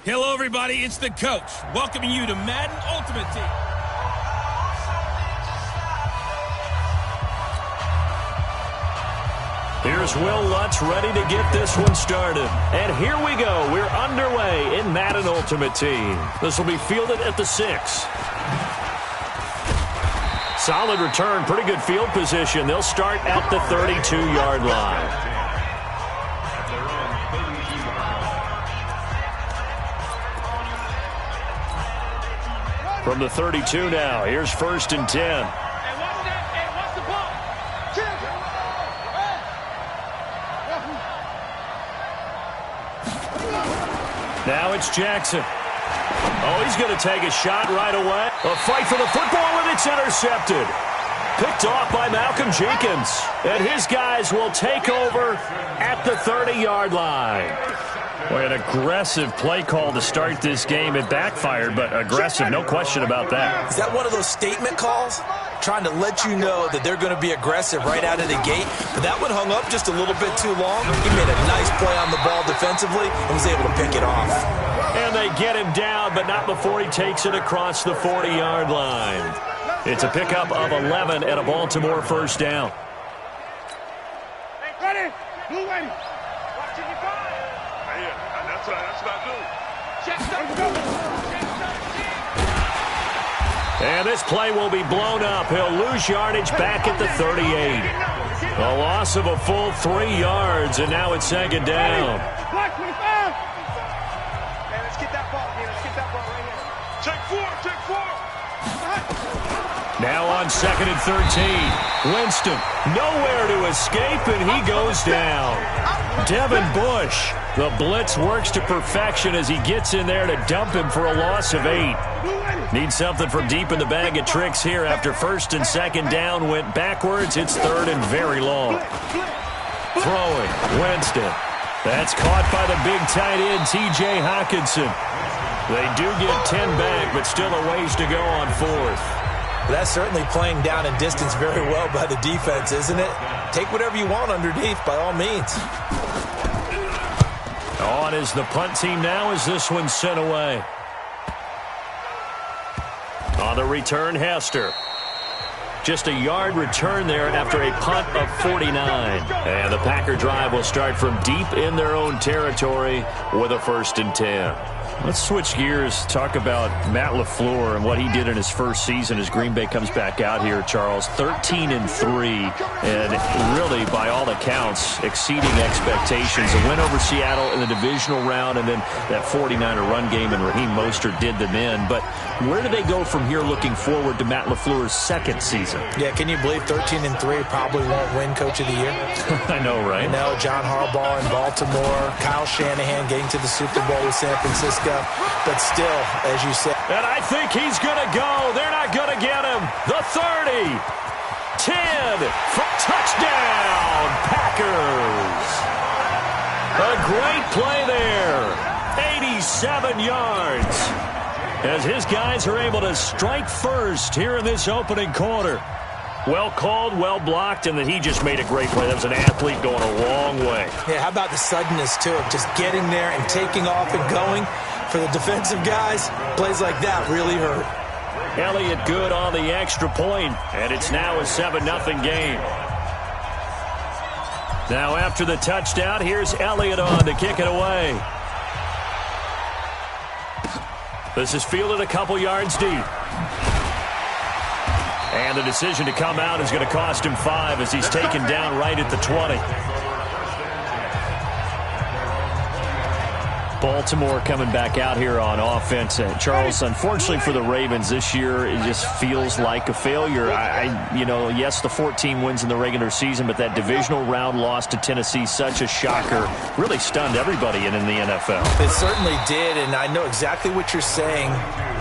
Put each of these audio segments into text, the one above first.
Hello, everybody. It's the coach welcoming you to Madden Ultimate Team. Here's Will Lutz ready to get this one started. And here we go. We're underway in Madden Ultimate Team. This will be fielded at the 6. Solid return, pretty good field position. They'll start at the 32-yard line. From the 32 now, here's 1st and 10. Now it's Jackson. Oh, he's going to take a shot right away. A fight for the football, and it's intercepted. Picked off by Malcolm Jenkins. And his guys will take over at the 30-yard line. Boy, an aggressive play call to start this game. It backfired, but aggressive, no question about that. Is that one of those statement calls? Trying to let you know that they're going to be aggressive right out of the gate. But that one hung up just a little bit too long. He made a nice play on the ball defensively and was able to pick it off. And they get him down, but not before he takes it across the 40-yard line. It's a pickup of 11 and a Baltimore first down. Ready? Blue ready. Watching you go. That's what I do. Check And this play will be blown up. He'll lose yardage back at the 38. A loss of a full 3 yards, and now it's 2nd down. Black 25. Hey, let's get that ball. Yeah, let's get that ball right here. Take 4. Now on 2nd and 13. Winston, nowhere to escape, and he goes down. Devin Bush, the blitz works to perfection as he gets in there to dump him for a loss of 8. Needs something from deep in the bag of tricks here after 1st and 2nd down went backwards. It's 3rd and very long. Throwing, Winston. That's caught by the big tight end, T.J. Hockenson. They do get 10 back, but still a ways to go on 4th. That's certainly playing down and distance very well by the defense, isn't it? Take whatever you want underneath, by all means. On is the punt team now as this one's sent away. On the return, Hester. Just a yard return there after a punt of 49. And the Packer drive will start from deep in their own territory with a 1st and 10. Let's switch gears, talk about Matt LaFleur and what he did in his first season as Green Bay comes back out here, Charles. 13-3, and really, by all accounts, exceeding expectations. A win over Seattle in the divisional round, and then that 49er run game, and Raheem Mostert did them in. But where do they go from here looking forward to Matt LaFleur's 2nd season? Yeah, can you believe 13-3 probably won't win Coach of the Year? I know, right? You know, John Harbaugh in Baltimore, Kyle Shanahan getting to the Super Bowl with San Francisco. But still, as you said. And I think he's going to go. They're not going to get him. The 30. 10. For touchdown, Packers. A great play there. 87 yards. As his guys are able to strike first here in this opening quarter. Well called, well blocked, and then he just made a great play. That was an athlete going a long way. Yeah, how about the suddenness, too, of just getting there and taking off and going? For the defensive guys, plays like that really hurt. Elliott good on the extra point, and it's now a 7-0 game. Now after the touchdown, here's Elliott on to kick it away. This is fielded a couple yards deep. And the decision to come out is going to cost him 5 as he's taken down right at the 20. Baltimore coming back out here on offense. Charles, unfortunately for the Ravens this year, it just feels like a failure. Yes, the 14 wins in the regular season, but that divisional round loss to Tennessee, such a shocker, really stunned everybody in the NFL. It certainly did, and I know exactly what you're saying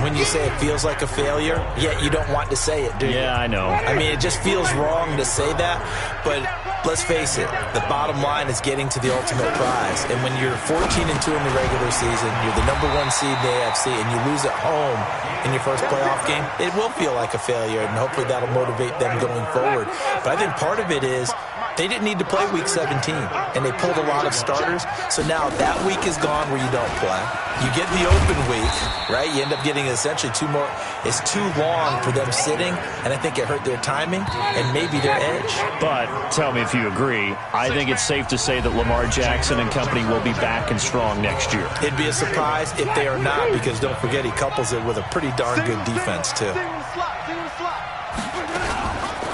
when you say it feels like a failure, yet you don't want to say it, do you? Yeah, I know. I mean, it just feels wrong to say that, but let's face it, the bottom line is getting to the ultimate prize. And when you're 14-2 in the regular season, you're the #1 seed in the AFC, and you lose at home in your first playoff game, it will feel like a failure, and hopefully that'll motivate them going forward. But I think part of it is They didn't need to play Week 17, and they pulled a lot of starters. So now that week is gone where you don't play. You get the open week, right? You end up getting essentially 2 more. It's too long for them sitting, and I think it hurt their timing and maybe their edge. But tell me if you agree, I think it's safe to say that Lamar Jackson and company will be back and strong next year. It'd be a surprise if they are not, because don't forget he couples it with a pretty darn good defense too.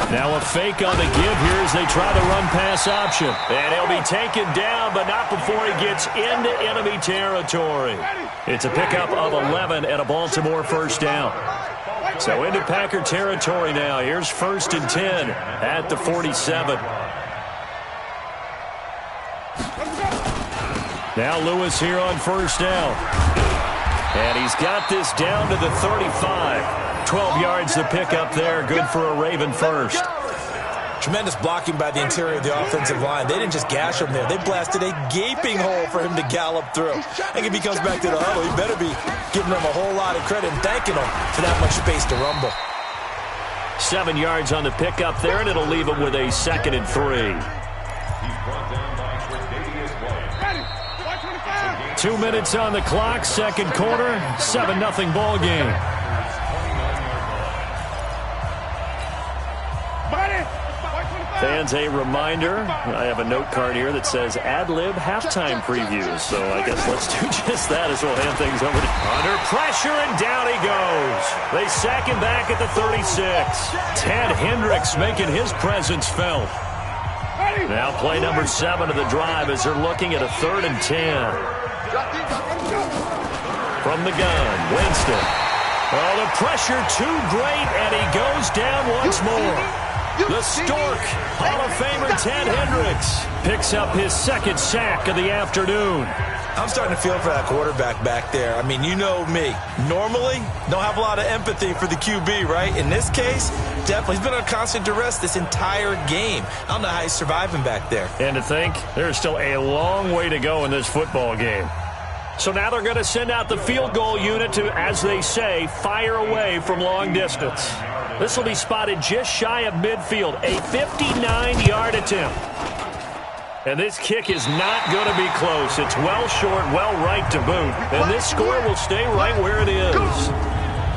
Now a fake on the give here as they try the run-pass option. And he'll be taken down, but not before he gets into enemy territory. It's a pickup of 11 and a Baltimore first down. So into Packer territory now. Here's 1st and 10 at the 47. Now Lewis here on first down. And he's got this down to the 35. 12 yards to pick up there. Good for a Raven first. Tremendous blocking by the interior of the offensive line. They didn't just gash him there. They blasted a gaping hole for him to gallop through. I think if he comes back to the huddle, he better be giving them a whole lot of credit and thanking them for that much space to rumble. 7 yards on the pickup there, and it'll leave him with a 2nd and 3. 2 minutes on the clock, second quarter, 7-0 ball game. Fans, a reminder, I have a note card here that says ad-lib halftime previews. So I guess let's do just that as we'll hand things over to... Under pressure, and down he goes. They sack him back at the 36. Ted Hendricks making his presence felt. Now play number 7 of the drive as they're looking at a 3rd and 10. From the gun, Winston. Oh, the pressure too great, and he goes down once more. The Stork, Hall of Famer Ted Hendricks, picks up his 2nd sack of the afternoon. I'm starting to feel for that quarterback back there. I mean, you know me. Normally, don't have a lot of empathy for the QB, right? In this case, definitely. He's been under constant duress this entire game. I don't know how he's surviving back there. And to think, there's still a long way to go in this football game. So now they're going to send out the field goal unit to, as they say, fire away from long distance. This will be spotted just shy of midfield, a 59-yard attempt. And this kick is not going to be close. It's well short, well right to boot. And this score will stay right where it is.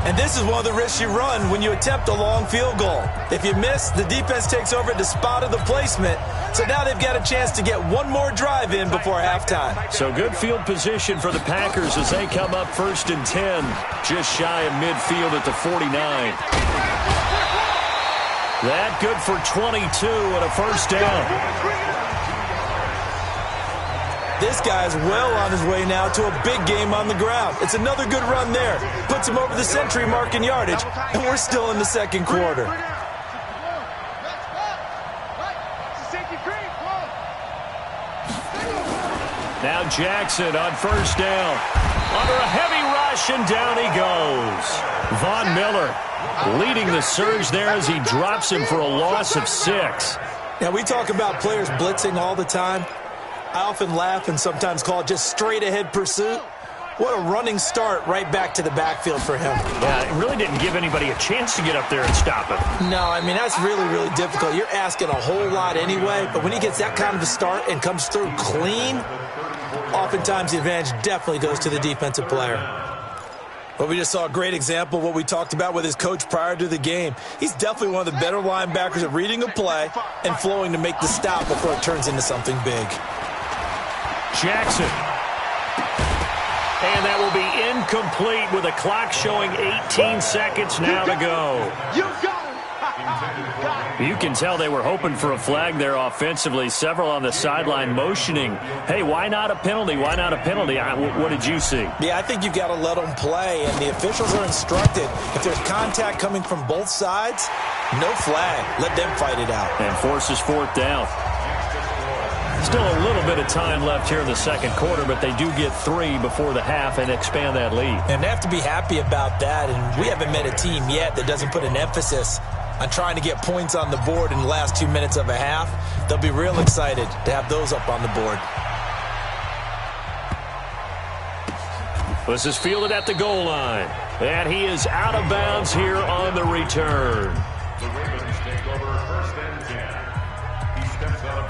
And this is one of the risks you run when you attempt a long field goal. If you miss, the defense takes over at the spot of the placement. So now they've got a chance to get one more drive in before halftime. So good field position for the Packers as they come up 1st and 10, just shy of midfield at the 49. That good for 22 and a first down. This guy's well on his way now to a big game on the ground. It's another good run there. Puts him over the century mark in yardage, and we're still in the second quarter. Now Jackson on first down. Under a heavy rush, and down he goes. Von Miller leading the surge there as he drops him for a loss of 6. Now, we talk about players blitzing all the time. I often laugh and sometimes call it just straight-ahead pursuit. What a running start right back to the backfield for him. Yeah, it really didn't give anybody a chance to get up there and stop him. No, I mean, that's really, really difficult. You're asking a whole lot anyway, but when he gets that kind of a start and comes through clean, oftentimes the advantage definitely goes to the defensive player. But we just saw a great example of what we talked about with his coach prior to the game. He's definitely one of the better linebackers at reading a play and flowing to make the stop before it turns into something big. Jackson. And that will be incomplete with a clock showing 18 seconds now to go. You can tell they were hoping for a flag there offensively. Several on the sideline motioning, hey, why not a penalty? Why not a penalty? What did you see? Yeah, I think you've got to let them play, and the officials are instructed. If there's contact coming from both sides, no flag. Let them fight it out. And forces 4th down. Still a little bit of time left here in the second quarter, but they do get 3 before the half and expand that lead. And they have to be happy about that, and we haven't met a team yet that doesn't put an emphasis on trying to get points on the board in the last 2 minutes of a half. They'll be real excited to have those up on the board. This is fielded at the goal line, and he is out of bounds here on the return. The Ravens take over 1st and 10. He steps out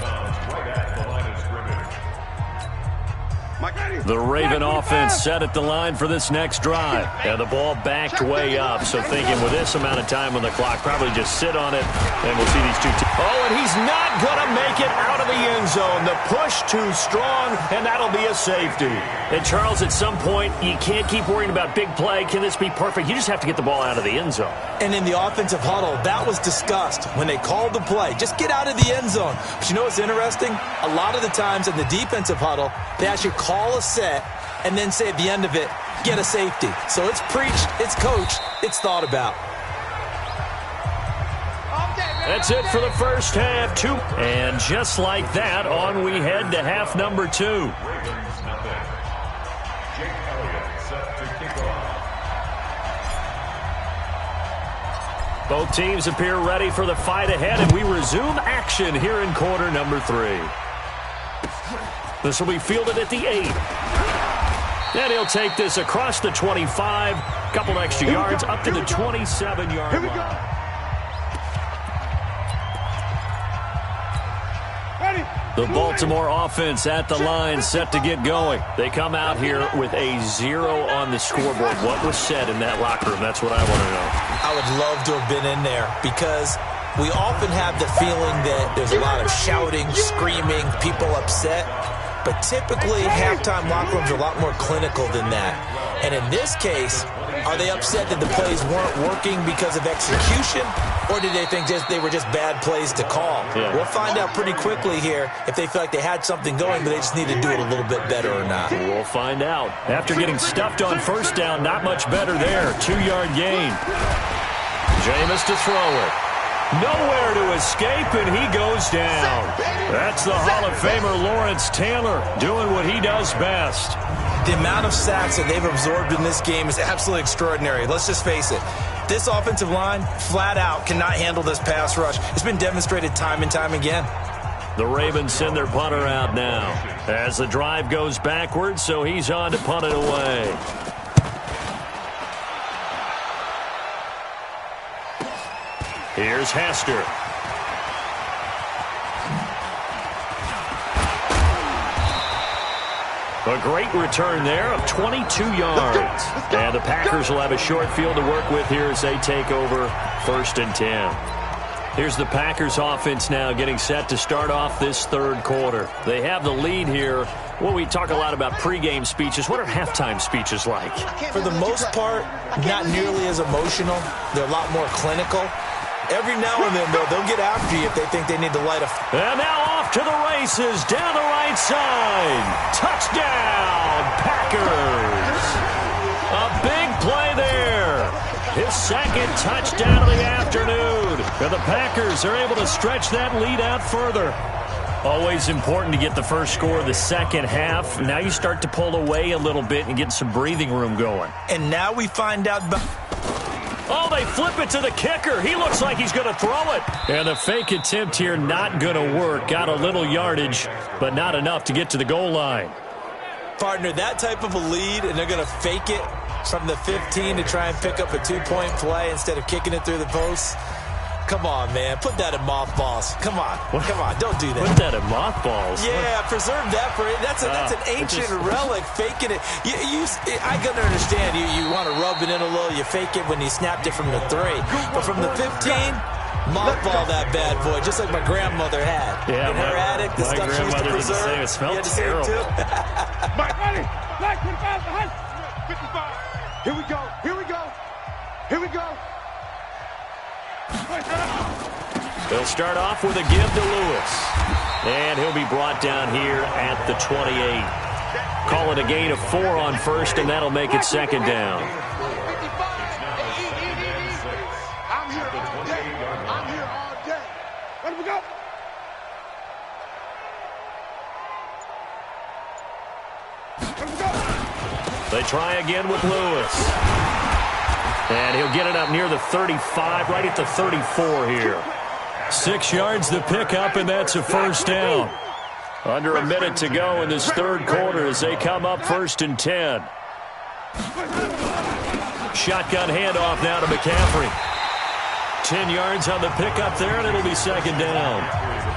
The Raven offense set at the line for this next drive. And the ball backed way up. So thinking with this amount of time on the clock, probably just sit on it, and we'll see these two teams. Oh, and he's not going to make it out of the end zone. The push too strong, and that'll be a safety. And Charles, at some point, you can't keep worrying about big play. Can this be perfect? You just have to get the ball out of the end zone. And in the offensive huddle, that was discussed when they called the play. Just get out of the end zone. But you know what's interesting? A lot of the times in the defensive huddle, they actually call a set and then say at the end of it, get a safety. So it's preached, it's coached, it's thought about. That's it for the first half. And just like that, on we head to half number 2. Both teams appear ready for the fight ahead, and we resume action here in quarter number 3. This will be fielded at the 8. And he'll take this across the 25, couple extra yards up to the 27-yard line. The Baltimore offense at the line, set to get going. They come out here with a 0 on the scoreboard. What was said in that locker room? That's what I want to know. I would love to have been in there because we often have the feeling that there's a lot of shouting, screaming, people upset. But typically, halftime locker rooms are a lot more clinical than that. And in this case, are they upset that the plays weren't working because of execution? Or did they think they were just bad plays to call? Yeah. We'll find out pretty quickly here if they feel like they had something going, but they just need to do it a little bit better or not. We'll find out. After getting stuffed on first down, not much better there. 2-yard gain. Jameis to throw it. Nowhere to escape, and he goes down. That's the Hall of Famer Lawrence Taylor doing what he does best. The amount of sacks that they've absorbed in this game is absolutely extraordinary. Let's just face it. This offensive line, flat out, cannot handle this pass rush. It's been demonstrated time and time again. The Ravens send their punter out now as the drive goes backwards, so he's on to punt it away. Here's Hester. A great return there of 22 yards. And the Packers will have a short field to work with here as they take over 1st and 10. Here's the Packers offense now getting set to start off this third quarter. They have the lead here. Well, we talk a lot about pregame speeches. What are halftime speeches like? For the most part, not nearly as emotional. They're a lot more clinical. Every now and then, though, they'll get after you if they think they need to light a... And now off to the races, down the right side. Touchdown, Packers. A big play there. His second touchdown of the afternoon. And the Packers are able to stretch that lead out further. Always important to get the first score of the second half. Now you start to pull away a little bit and get some breathing room going. And now we find out... Oh, they flip it to the kicker. He looks like he's going to throw it. And the fake attempt here not going to work. Got a little yardage, but not enough to get to the goal line. Partner, that type of a lead, and they're going to fake it from the 15 to try and pick up a 2-point play instead of kicking it through the post. Come on, man. Put that in mothballs. Come on. Come on. Don't do that. Put that in mothballs? Yeah, preserve that for it. That's an ancient relic, faking it. I can understand. You want to rub it in a little. You fake it when you snapped it from the 3. But from the 15, mothball that bad boy, just like my grandmother had. Yeah, in her attic, the stuff she used to preserve. It smelled terrible. Mike, ready? Black 25 behind. 55. Here we go. Here we go. Here we go. They'll start off with a give to Lewis. And he'll be brought down here at the 28. Call it a gain of 4 on first, and that'll make it second down. I'm here all day. I'm here all day. Let me go. Let me go. They try again with Lewis. And he'll get it up near the 35, right at the 34 here. 6 yards the pickup, and that's a first down. Under a minute to go in this third quarter as they come up 1st and 10. Shotgun handoff now to McCaffrey. 10 yards on the pickup there, and it'll be second down.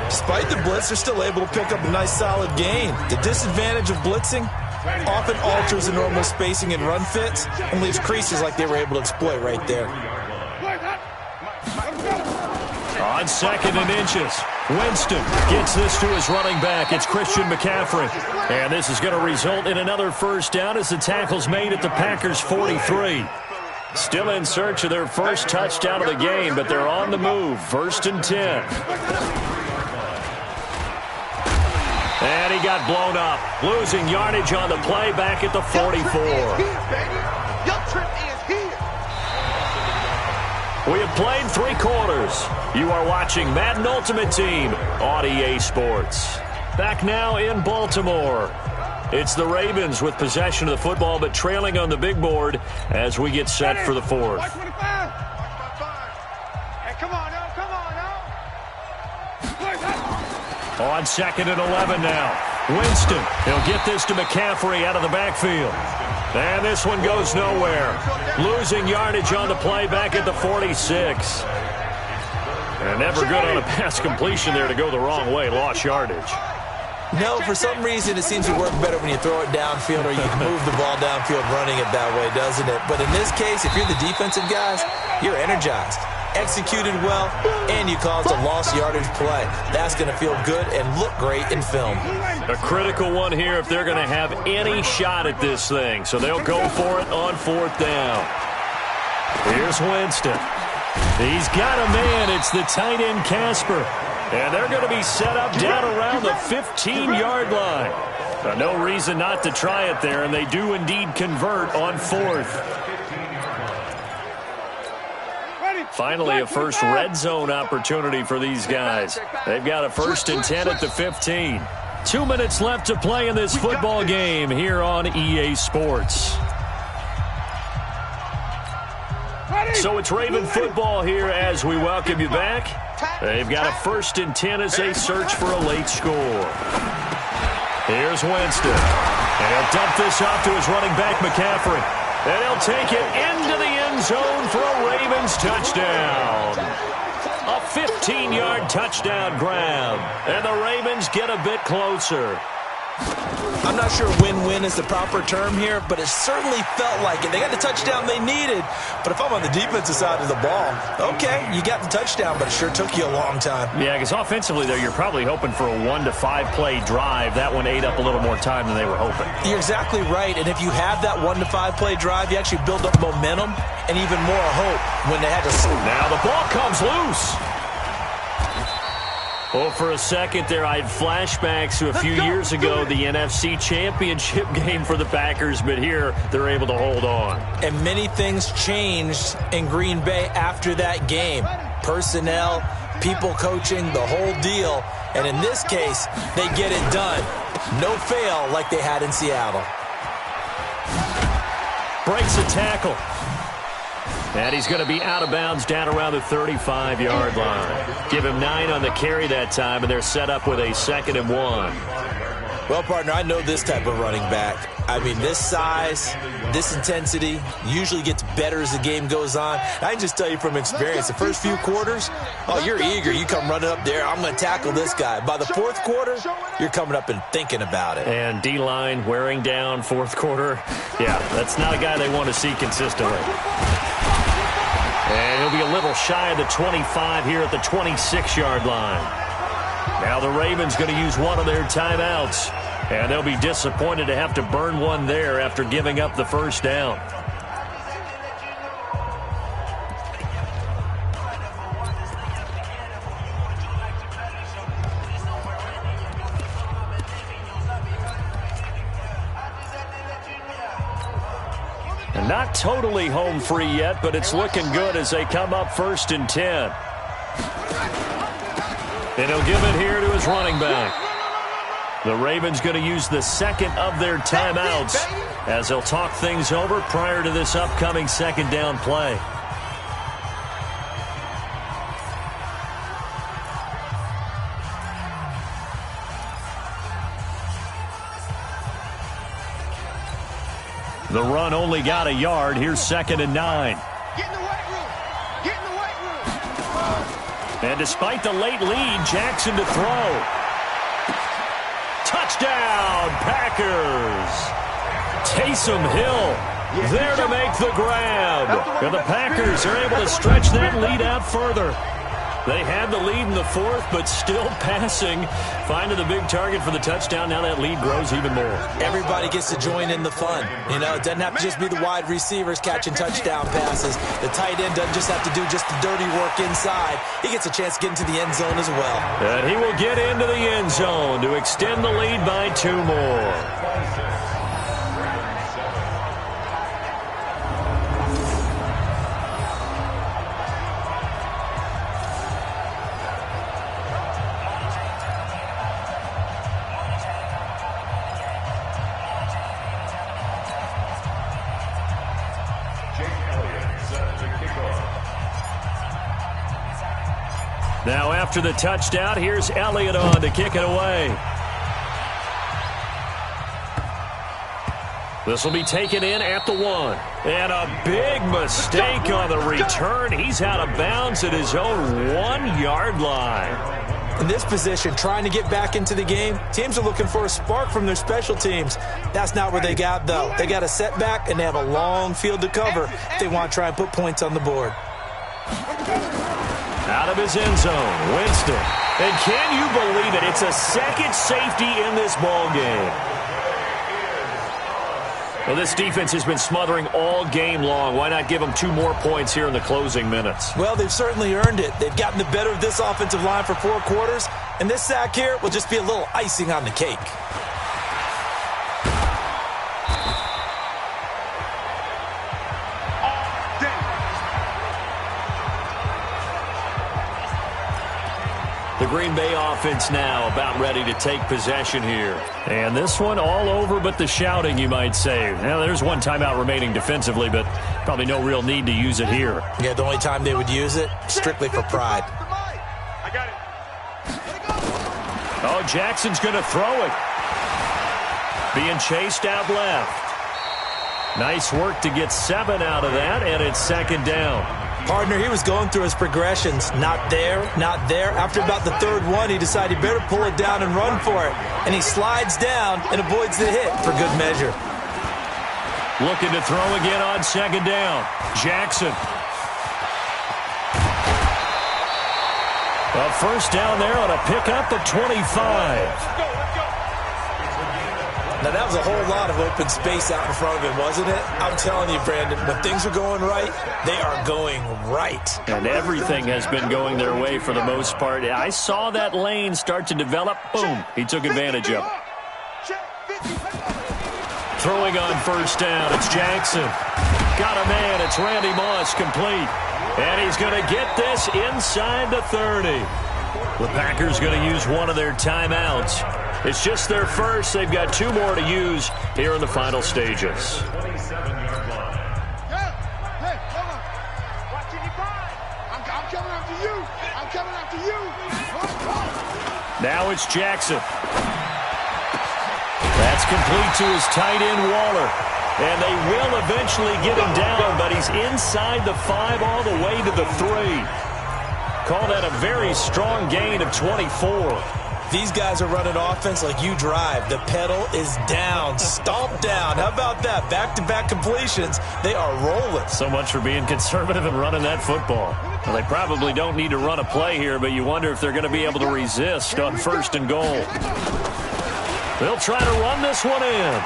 Despite the blitz, they're still able to pick up a nice solid gain. The disadvantage of blitzing, often alters the normal spacing and run fits and leaves creases like they were able to exploit right there. On 2nd and inches, Winston gets this to his running back. It's Christian McCaffrey. And this is going to result in another first down as the tackle's made at the Packers' 43. Still in search of their first touchdown of the game, but they're on the move. 1st and 10. And he got blown up, losing yardage on the play back at the 44. We have played 3 quarters. You are watching Madden Ultimate Team on EA Sports. Back now in Baltimore. It's the Ravens with possession of the football, but trailing on the big board as we get set for the 4th. On 2nd and 11 now. Winston, he'll get this to McCaffrey out of the backfield. And this one goes nowhere. Losing yardage on the play back at the 46. And never good on a pass completion there to go the wrong way. Lost yardage. No, for some reason it seems to work better when you throw it downfield or you can move the ball downfield running it that way, doesn't it? But in this case, if you're the defensive guys, you're energized. Executed well, and you caused a lost yardage play. That's going to feel good and look great in film. A critical one here if they're going to have any shot at this thing. So they'll go for it on 4th down. Here's Winston. He's got a man. It's the tight end Casper. And they're going to be set up down around the 15-yard line. No reason not to try it there, and they do indeed convert on 4th. Finally, a first red zone opportunity for these guys. They've got a 1st and 10 at the 15. 2 minutes left to play in this football game here on EA Sports. So it's Raven football here as we welcome you back. They've got a 1st and 10 as they search for a late score. Here's Winston. And he'll dump this off to his running back, McCaffrey. And he'll take it into the end zone for a Ravens touchdown. A 15-yard touchdown grab. And the Ravens get a bit closer. I'm not sure win-win is the proper term here, but it certainly felt like it. They got the touchdown they needed, but if I'm on the defensive side of the ball, okay, you got the touchdown, but it sure took you a long time. Yeah, because offensively, though, you're probably hoping for a 1 to 5 play drive. That one ate up a little more time than they were hoping. You're exactly right, and if you have that 1 to 5 play drive, you actually build up momentum and even more hope when they had to... Now the ball comes loose. Well, for a second there, I had flashbacks to a few years ago, the NFC Championship game for the Packers, but here they're able to hold on. And many things changed in Green Bay after that game. Personnel, people coaching, the whole deal. And in this case, they get it done. No fail like they had in Seattle. Breaks a tackle. And he's going to be out of bounds down around the 35-yard line. Give him 9 on the carry that time, and they're set up with a 2nd and 1. Well, partner, I know this type of running back. I mean, this size, this intensity usually gets better as the game goes on. I can just tell you from experience, the first few quarters, oh, you're eager. You come running up there, I'm going to tackle this guy. By the 4th quarter, you're coming up and thinking about it. And D-line wearing down 4th quarter. Yeah, that's not a guy they want to see consistently. And he'll be a little shy of the 25 here at the 26-yard line. Now the Ravens going to use one of their timeouts. And they'll be disappointed to have to burn one there after giving up the first down. And not totally home free yet, but it's looking good as they come up 1st and 10. And he'll give it here to his running back. The Ravens going to use the 2nd of their timeouts as they'll talk things over prior to this upcoming 2nd down play. The run only got a yard. Here's 2nd and 9. Get in the weight room. Get in the weight room. And despite the late lead, Jackson to throw. Touchdown, Packers. Taysom Hill there to make the grab. And the Packers are able to stretch that lead out further. They had the lead in the fourth, but still passing. Finding the big target for the touchdown. Now that lead grows even more. Everybody gets to join in the fun. You know, it doesn't have to just be the wide receivers catching touchdown passes. The tight end doesn't just have to do just the dirty work inside. He gets a chance to get into the end zone as well. And he will get into the end zone to extend the lead by 2 more. Now after the touchdown, here's Elliott on to kick it away. This will be taken in at the 1. And a big mistake on the return. He's out of bounds at his own 1-yard line. In this position, trying to get back into the game, teams are looking for a spark from their special teams. That's not what they got, though. They got a setback, and they have a long field to cover if they want to try and put points on the board. Out of his end zone, Winston. And can you believe it? It's a second safety in this ball game. Well, this defense has been smothering all game long. Why not give them 2 more points here in the closing minutes? Well, they've certainly earned it. They've gotten the better of this offensive line for 4 quarters, and this sack here will just be a little icing on the cake. The Green Bay offense now about ready to take possession here. And this one all over but the shouting, you might say. Now, there's 1 timeout remaining defensively, but probably no real need to use it here. Yeah, the only time they would use it, strictly for pride. I got it. Oh, Jackson's going to throw it. Being chased out left. Nice work to get 7 out of that, and it's 2nd down. Partner, he was going through his progressions. Not there, not there. After about the 3rd one, he decided he better pull it down and run for it. And he slides down and avoids the hit for good measure. Looking to throw again on 2nd down. Jackson. A 1st down there on a pickup of 25. Now, that was a whole lot of open space out in front of him, wasn't it? I'm telling you, Brandon, when things are going right, they are going right. And everything has been going their way for the most part. I saw that lane start to develop. Boom. He took advantage of it. Throwing on 1st down. It's Jackson. Got a man. It's Randy Moss complete. And he's going to get this inside the 30. The Packers going to use 1 of their timeouts. It's just their first. They've got 2 more to use here in the final stages. Now it's Jackson. That's complete to his tight end, Waller. And they will eventually get him down, but he's inside the 5 all the way to the 3. Call that a very strong gain of 24. These guys are running offense like you drive. The pedal is down, stomped down. How about that? Back-to-back completions. They are rolling. So much for being conservative and running that football. Well, they probably don't need to run a play here, but you wonder if they're going to be able to resist on 1st and goal. They'll try to run this one in.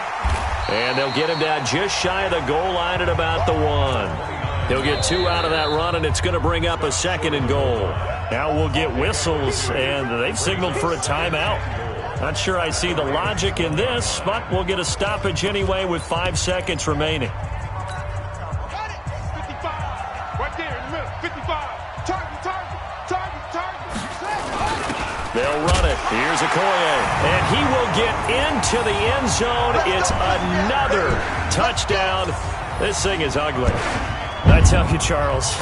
And they'll get him down just shy of the goal line at about the 1. He'll get 2 out of that run, and it's going to bring up a 2nd and goal. Now we'll get whistles, and they've signaled for a timeout. Not sure I see the logic in this, but we'll get a stoppage anyway with 5 seconds remaining. Got it. 55. Right there in the middle. 55. Target. They'll run it. Here's Okoye. And he will get into the end zone. It's another touchdown. This thing is ugly. I tell you, Charles,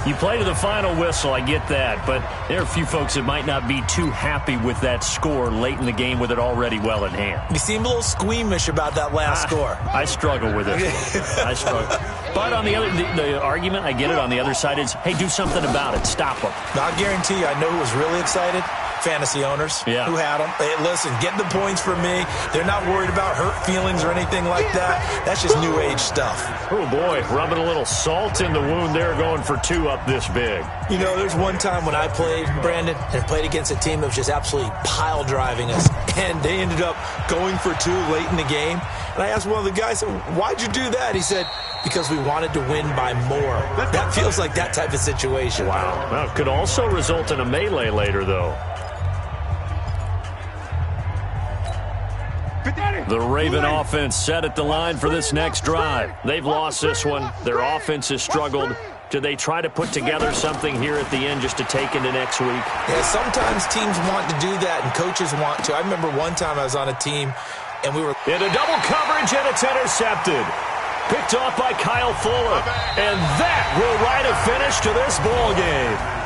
you play to the final whistle, I get that, but there are a few folks that might not be too happy with that score late in the game with it already well in hand. You seem a little squeamish about that last score. I struggle with it. I struggle. But on the other, the argument, I get it, on the other side is, hey, do something about it. Stop them. Now, I guarantee you, I know who was really excited. fantasy owners who had them. Hey, listen, get the points for me. They're not worried about hurt feelings or anything like that. That's just new age stuff. Oh, boy, rubbing a little salt in the wound there, going for 2 up this big. You know, there's one time when I played, Brandon, and played against a team that was just absolutely pile driving us, and they ended up going for 2 late in the game. And I asked one of the guys, why'd you do that? He said, because we wanted to win by more. That feels like that type of situation. Wow. Well, it could also result in a melee later, though. The Raven offense set at the line for this next drive. They've lost this one. Their offense has struggled. Do they try to put together something here at the end just to take into next week? Yeah, sometimes teams want to do that, and coaches want to. I remember one time I was on a team, and we were in a double coverage, and it's intercepted. Picked off by Kyle Fuller. And that will write a finish to this ball game.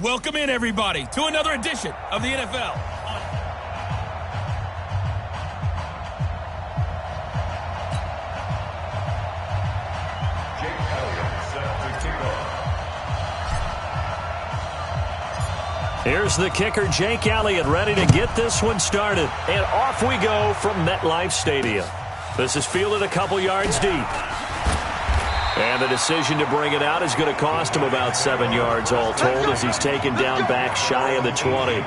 Welcome in, everybody, to another edition of the NFL. Here's the kicker, Jake Elliott, ready to get this one started. And off we go from MetLife Stadium. This is fielded a couple yards deep. And the decision to bring it out is going to cost him about 7 yards all told as he's taken down back shy of the 20.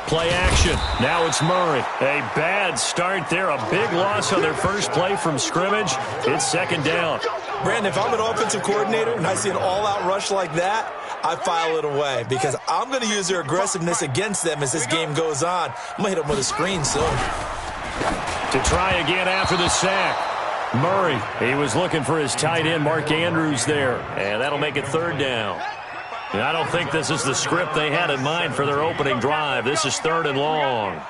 Play action. Now it's Murray. A bad start there. A big loss on their first play from scrimmage. It's second down. Brandon, if I'm an offensive coordinator and I see an all-out rush like that, I file it away because I'm going to use their aggressiveness against them as this game goes on. I'm going to hit them with a screen soon. To try again after the sack. Murray, he was looking for his tight end, Mark Andrews there. And that'll make it third down. And I don't think this is the script they had in mind for their opening drive. This is third and long.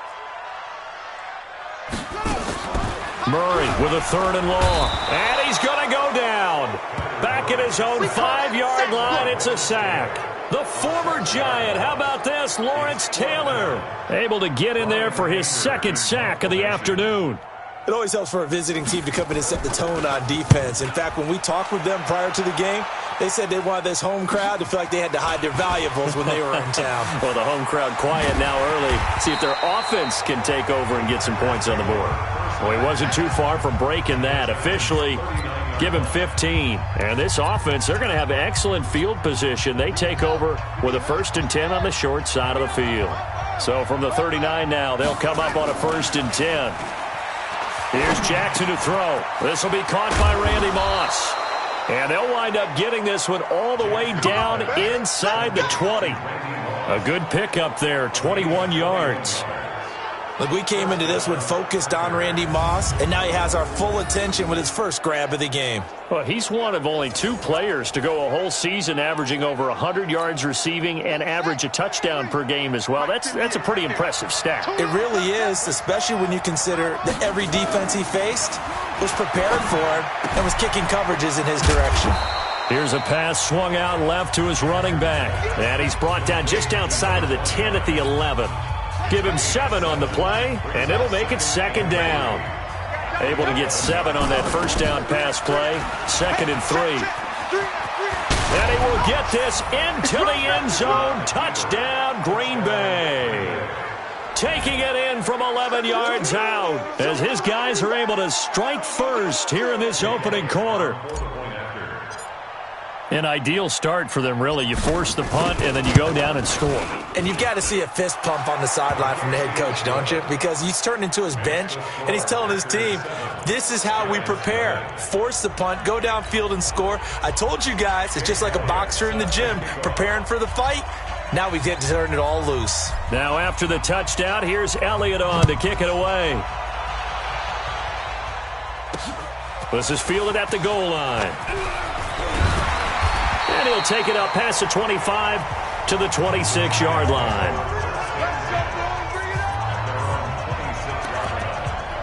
Murray with a third and long. And he's going to go down. Back at his own 5-yard line, it's a sack. The former Giant, how about this? Lawrence Taylor able to get in there for his second sack of the afternoon. It always helps for a visiting team to come in and set the tone on defense. In fact, when we talked with them prior to the game, They said they wanted this home crowd to feel like they had to hide their valuables when they were in town. Well, the home crowd quiet now early. See if their offense can take over and get some points on the board. Well, he wasn't too far from breaking that. Officially, give him 15. And this offense, they're going to have excellent field position. They take over with a 1st and 10 on the short side of the field. So from the 39 now, they'll come up on a 1st and 10. Here's Jackson to throw. This will be caught by Randy Moss. And they'll wind up getting this one all the way down inside the 20. A good pickup there, 21 yards. Look, we came into this one focused on Randy Moss, and now he has our full attention with his first grab of the game. Well, he's one of only 2 players to go a whole season averaging over 100 yards receiving and average a touchdown per game as well. That's a pretty impressive stat. It really is, especially when you consider that every defense he faced was prepared for him and was kicking coverages in his direction. Here's a pass swung out left to his running back. And he's brought down just outside of the 10 at the 11. Give him 7 on the play, and it'll make it 2nd down. Able to get 7 on that 1st down pass play. 2nd and 3. And he will get this into the end zone. Touchdown, Green Bay. Taking it in from 11 yards out as his guys are able to strike first here in this opening quarter. An ideal start for them, really. You force the punt, and then you go down and score. And you've got to see a fist pump on the sideline from the head coach, don't you? Because he's turned into his bench, and he's telling his team, this is how we prepare. Force the punt, go downfield and score. I told you guys, it's just like a boxer in the gym preparing for the fight. Now we get to turn it all loose. Now after the touchdown, here's Elliott on to kick it away. This is fielded at the goal line. And he'll take it up past the 25 to the 26-yard line.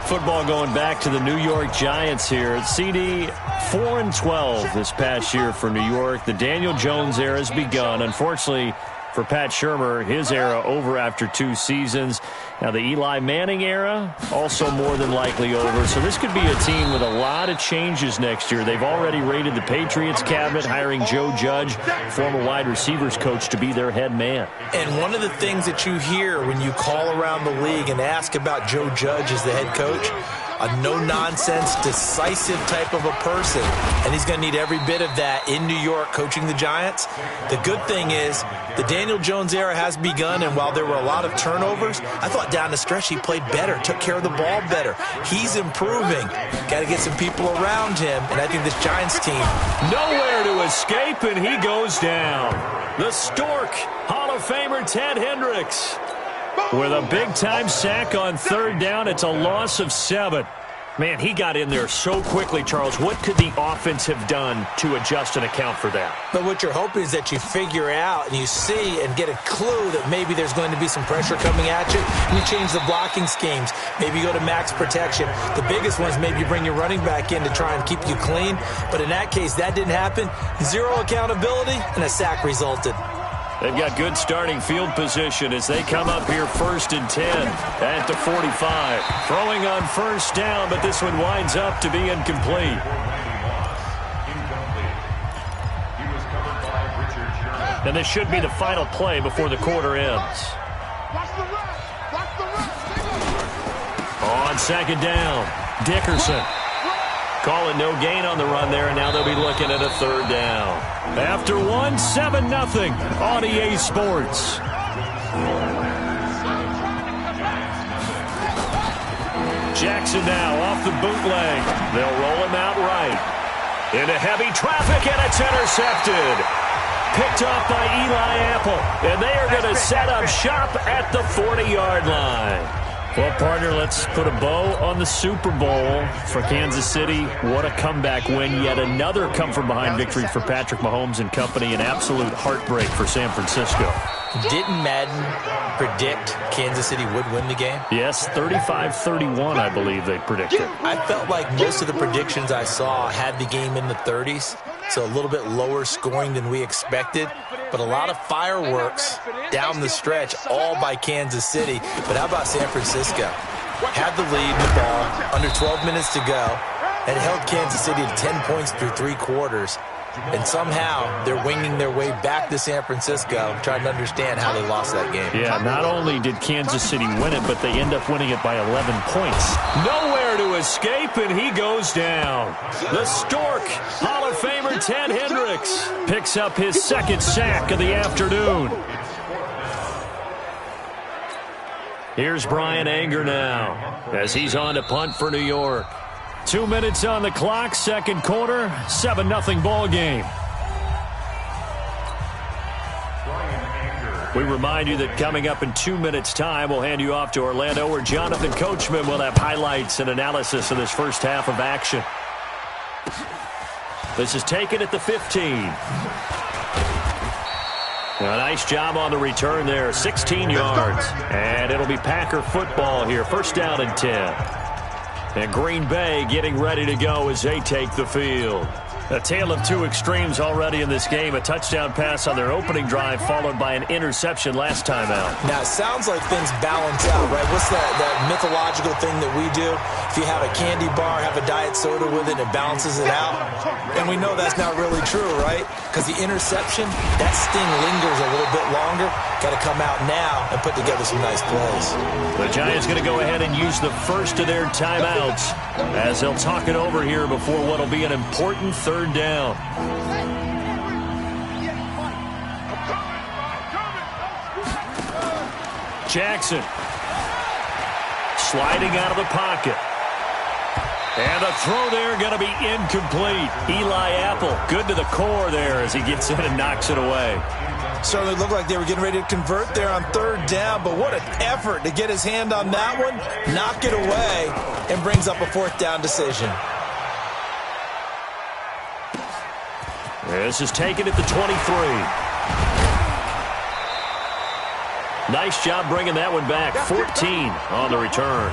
Football going back to the New York Giants here. CD 4-12 this past year for New York. The Daniel Jones era has begun. Unfortunately for Pat Shurmur, his era over after 2 seasons. Now the Eli Manning era also more than likely over. So this could be a team with a lot of changes next year. They've already raided the Patriots cabinet, hiring Joe Judge, former wide receivers coach, to be their head man. And one of the things that you hear when you call around the league and ask about Joe Judge as the head coach, a no-nonsense, decisive type of a person. And he's going to need every bit of that in New York coaching the Giants. The good thing is the Daniel Jones era has begun, and while there were a lot of turnovers, I thought down the stretch he played better, took care of the ball better. He's improving. Got to get some people around him, and I think this Giants team... Nowhere to escape, and he goes down. The Stork, Hall of Famer Ted Hendricks. With a big-time sack on 3rd down, it's a loss of 7. Man, he got in there so quickly, Charles. What could the offense have done to adjust and account for that? But what you're hoping is that you figure out and you see and get a clue that maybe there's going to be some pressure coming at you, and you change the blocking schemes. Maybe you go to max protection. The biggest one is maybe you bring your running back in to try and keep you clean. But in that case, that didn't happen. 0 accountability, and a sack resulted. They've got good starting field position as they come up here 1st and 10 at the 45. Throwing on 1st down, but this one winds up to be incomplete. And this should be the final play before the quarter ends. On 2nd down, Dickerson. Calling no gain on the run there, and now they'll be looking at a 3rd down. After 1, 7-0 on EA Sports. Jackson now off the bootleg. They'll roll him out right. Into heavy traffic, and it's intercepted. Picked off by Eli Apple, and they are going to set up shop at the 40-yard line. Well, partner, let's put a bow on the Super Bowl for Kansas City. What a comeback win. Yet another come-from-behind victory for Patrick Mahomes and company. An absolute heartbreak for San Francisco. Didn't Madden predict Kansas City would win the game? Yes, 35-31, I believe they predicted. I felt like most of the predictions I saw had the game in the 30s, so a little bit lower scoring than we expected. But a lot of fireworks down the stretch, all by Kansas City. But how about San Francisco? Had the lead in the ball, under 12 minutes to go, and held Kansas City to 10 points through 3 quarters. And somehow they're winging their way back to San Francisco, trying to understand how they lost that game. Yeah, not only did Kansas City win it, but they end up winning it by 11 points. Nowhere to escape, and he goes down. The Stork, Hall of Famer Ted Hendricks, picks up his second sack of the afternoon. Here's Brian Anger now as he's on to punt for New York. 2 minutes on the clock, second quarter, 7-0 ball game. We remind you that coming up in 2 minutes' time, we'll hand you off to Orlando, where Jonathan Coachman will have highlights and analysis of this first half of action. This is taken at the 15. A nice job on the return there, 16 yards. And it'll be Packer football here, first down and 10. And Green Bay getting ready to go as they take the field. A tale of two extremes already in this game. A touchdown pass on their opening drive followed by an interception last time out. Now, it sounds like things balance out, right? What's that mythological thing that we do? If you have a candy bar, have a diet soda with it, it balances it out. And we know that's not really true, right? Because the interception, that sting lingers a little bit longer. Got to come out now and put together some nice plays. The Giants going to go ahead and use the first of their timeouts as they'll talk it over here before what will be an important third down. Jackson sliding out of the pocket. And the throw there going to be incomplete. Eli Apple, good to the core there as he gets in and knocks it away. Certainly looked like they were getting ready to convert there on third down, but what an effort to get his hand on that one, knock it away, and brings up a fourth down decision. This is taken at the 23. Nice job bringing that one back. 14 on the return.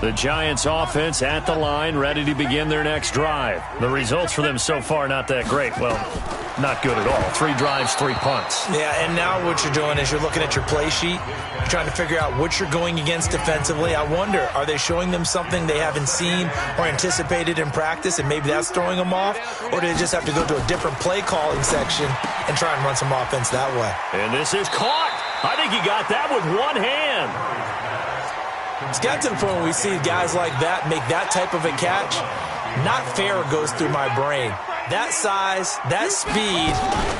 The Giants offense at the line, ready to begin their next drive. The results for them so far not that great. Well, not good at all. 3 drives, 3 punts. Yeah, and now what you're doing is you're looking at your play sheet. You're trying to figure out what you're going against defensively. I wonder, are they showing them something they haven't seen or anticipated in practice, and maybe that's throwing them off? Or do they just have to go to a different play calling section and try and run some offense that way? And this is caught. I think he got that with one hand. It's got to the point where we see guys like that make that type of a catch. Not fair goes through my brain. That size, that speed,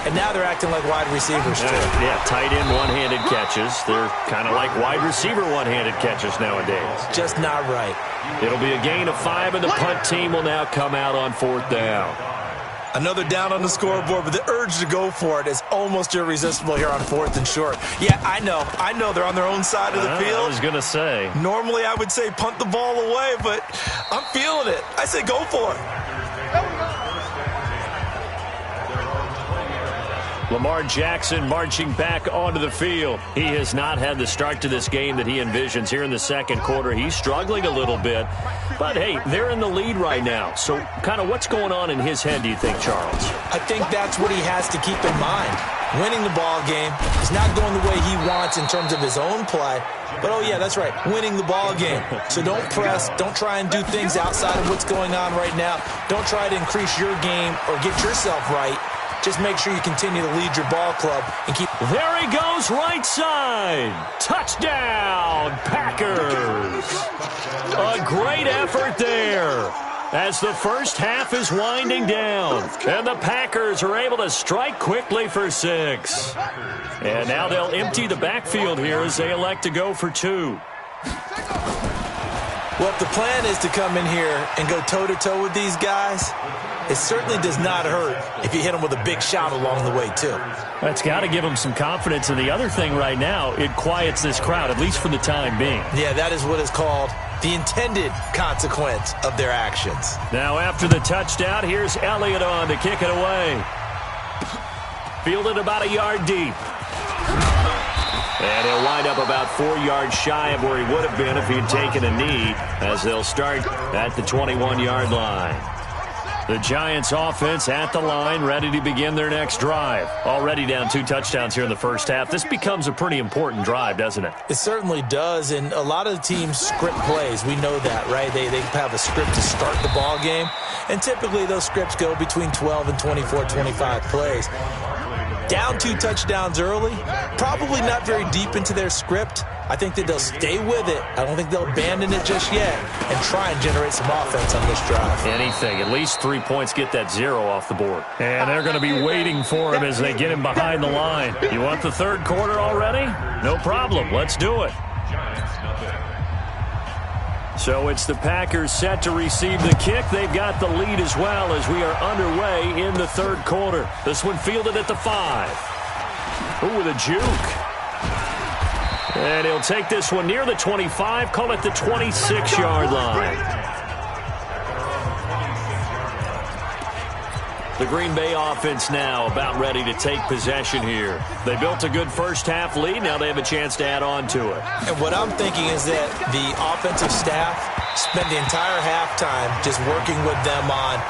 and now they're acting like wide receivers too. Yeah, tight end one-handed catches. They're kind of like wide receiver one-handed catches nowadays. Just not right. It'll be a gain of 5, and the punt team will now come out on fourth down. Another down on the scoreboard, but the urge to go for it is almost irresistible here on fourth and short. Yeah, I know they're on their own side of the field. I was going to say. Normally I would say punt the ball away, but I'm feeling it. I say go for it. Lamar Jackson marching back onto the field. He has not had the start to this game that he envisions here in the second quarter. He's struggling a little bit. But, hey, they're in the lead right now. So kind of what's going on in his head, do you think, Charles? I think that's what he has to keep in mind. Winning the ball game is not going the way he wants in terms of his own play. But, oh, yeah, that's right, winning the ball game. So don't press. Don't try and do things outside of what's going on right now. Don't try to increase your game or get yourself right. Just make sure you continue to lead your ball club and keep. There he goes, right side. Touchdown, Packers. A great effort there as the first half is winding down. And the Packers are able to strike quickly for 6. And now they'll empty the backfield here as they elect to go for 2. Well, if the plan is to come in here and go toe-to-toe with these guys, it certainly does not hurt if you hit them with a big shot along the way, too. That's got to give them some confidence. And the other thing right now, it quiets this crowd, at least for the time being. Yeah, that is what is called the intended consequence of their actions. Now, after the touchdown, here's Elliott on to kick it away. Fielded about a yard deep. And he'll wind up about 4 yards shy of where he would have been if he'd taken a knee, as they'll start at the 21-yard line. The Giants offense at the line, ready to begin their next drive. Already down 2 touchdowns here in the first half. This becomes a pretty important drive, doesn't it? It certainly does, and a lot of teams script plays. We know that, right? They have a script to start the ball game, and typically those scripts go between 12 and 24, 25 plays. Down 2 touchdowns early, probably not very deep into their script. I think that they'll stay with it. I don't think they'll abandon it just yet and try and generate some offense on this drive. Anything. At least 3 points, get that 0 off the board. And they're going to be waiting for him as they get him behind the line. You want the third quarter already? No problem. Let's do it. So it's the Packers set to receive the kick. They've got the lead as well as we are underway in the third quarter. This one fielded at the 5. Ooh, with a juke. And he'll take this one near the 25, call it the 26-yard line. The Green Bay offense now about ready to take possession here. They built a good first-half lead. Now they have a chance to add on to it. And what I'm thinking is that the offensive staff spent the entire halftime just working with them on,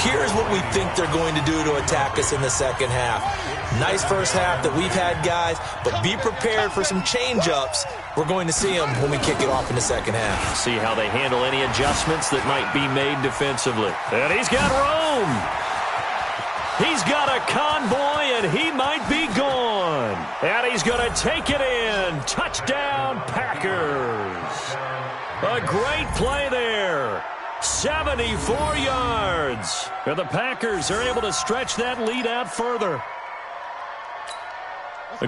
here's what we think they're going to do to attack us in the second half. Nice first half that we've had, guys, but be prepared for some change-ups. We're going to see them when we kick it off in the second half. See how they handle any adjustments that might be made defensively. And he's got room. He's got a convoy, and he might be gone. And he's going to take it in. Touchdown, Packers. A great play there. 74 yards. And the Packers are able to stretch that lead out further.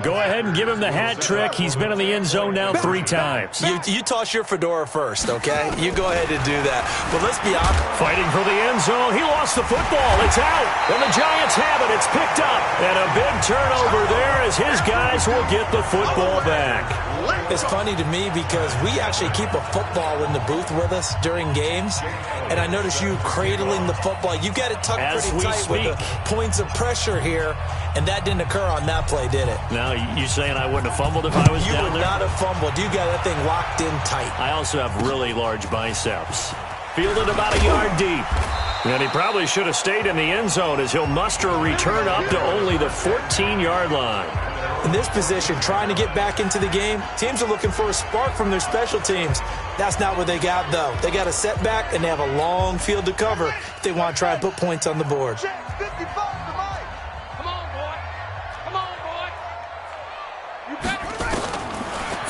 Go ahead and give him the hat trick. He's been in the end zone now 3 times. You toss your fedora first, okay? You go ahead and do that. But let's be honest. Fighting for the end zone. He lost the football. It's out. And the Giants have it. It's picked up. And a big turnover there as his guys will get the football back. It's funny to me because we actually keep a football in the booth with us during games. And I notice you cradling the football. You got it tucked pretty tight with the points of pressure here. And that didn't occur on that play, did it? Now, you saying I wouldn't have fumbled if I was down there? You would not have fumbled. You got that thing locked in tight. I also have really large biceps. Fielded about a yard deep. And he probably should have stayed in the end zone as he'll muster a return up to only the 14-yard line. In this position, trying to get back into the game, teams are looking for a spark from their special teams. That's not what they got, though. They got a setback, and they have a long field to cover if they want to try and put points on the board.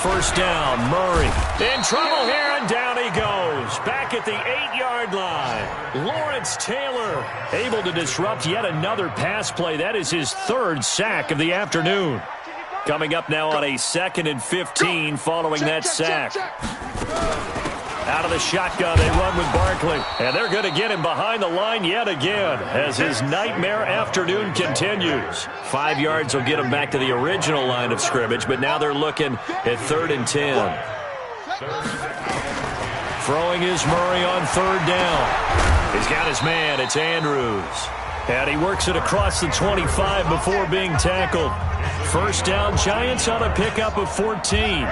First down, Murray. In trouble here, and down he goes. Back at the 8-yard line. Lawrence Taylor able to disrupt yet another pass play. That is his 3rd sack of the afternoon. Coming up now on a 2nd and 15 following that sack. Out of the shotgun, they run with Barkley. And they're going to get him behind the line yet again as his nightmare afternoon continues. 5 yards will get him back to the original line of scrimmage, but now they're looking at 3rd and 10. Throwing is Murray on 3rd down. He's got his man. It's Andrews. And he works it across the 25 before being tackled. First down, Giants on a pickup of 14.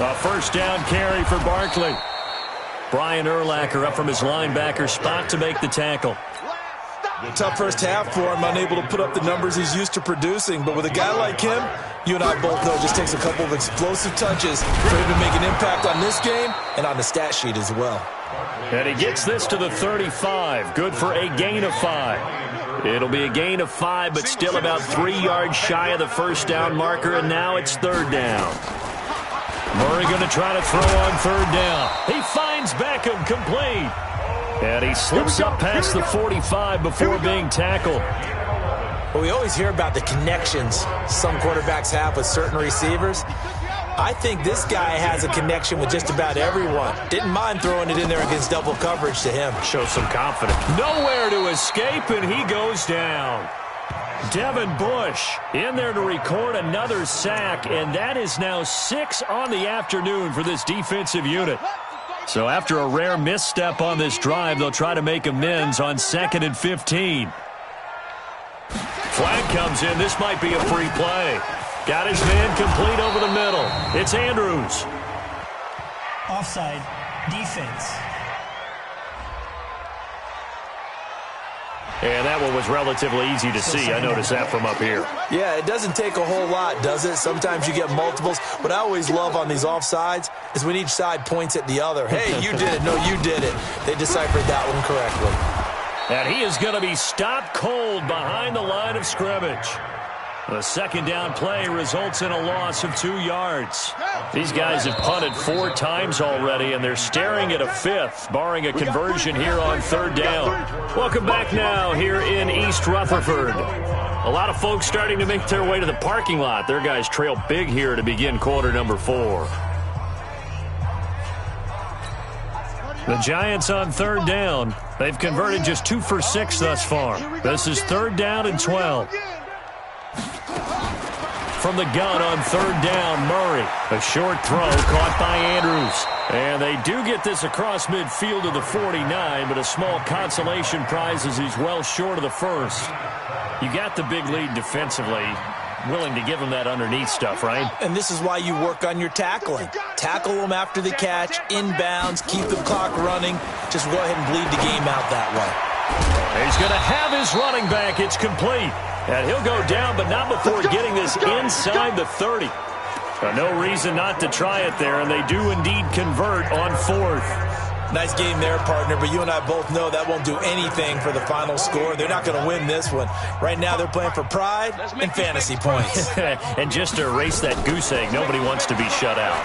A first down carry for Barkley. Brian Urlacher up from his linebacker spot to make the tackle. Tough first half for him, unable to put up the numbers he's used to producing. But with a guy like him, you and I both know it just takes a couple of explosive touches for him to make an impact on this game and on the stat sheet as well. And he gets this to the 35. Good for a gain of 5. It'll be a gain of 5, but still about 3 yards shy of the first down marker, and now it's 3rd down. Murray going to try to throw on 3rd down. He finds Beckham complete. And he slips up past the 45 before being tackled. Well, we always hear about the connections some quarterbacks have with certain receivers. I think this guy has a connection with just about everyone. Didn't mind throwing it in there against double coverage to him. Shows some confidence. Nowhere to escape, and he goes down. Devin Bush in there to record another sack, and that is now 6 on the afternoon for this defensive unit. So after a rare misstep on this drive, they'll try to make amends on 2nd and 15. Flag comes in. This might be a free play. Got his man complete over the middle. It's Andrews. offside, defense. And that one was relatively easy to see. I noticed that from up here. Yeah, it doesn't take a whole lot, does it? Sometimes you get multiples. What I always love on these offsides is when each side points at the other. Hey, you did it. No, you did it. They deciphered that one correctly. And he is going to be stopped cold behind the line of scrimmage. The second down play results in a loss of 2 yards. These guys have punted 4 times already, and they're staring at a 5th, barring a conversion here on 3rd down. Welcome back now here in East Rutherford. A lot of folks starting to make their way to the parking lot. Their guys trail big here to begin quarter number 4. The Giants on 3rd down. They've converted just 2 for 6 thus far. This is 3rd down and 12. From the gun on 3rd down, Murray. A short throw caught by Andrews. And they do get this across midfield to the 49, but a small consolation prize as he's well short of the first. You got the big lead defensively. Willing to give him that underneath stuff, right? And this is why you work on your tackling. Tackle them after the catch, inbounds, keep the clock running. Just go ahead and bleed the game out that way. He's going to have his running back. It's complete. And he'll go down, but not before getting this inside the 30. No reason not to try it there, and they do indeed convert on 4th. Nice game there, partner, but you and I both know that won't do anything for the final score. They're not going to win this one. Right now they're playing for pride and fantasy points. And just to erase that goose egg, nobody wants to be shut out.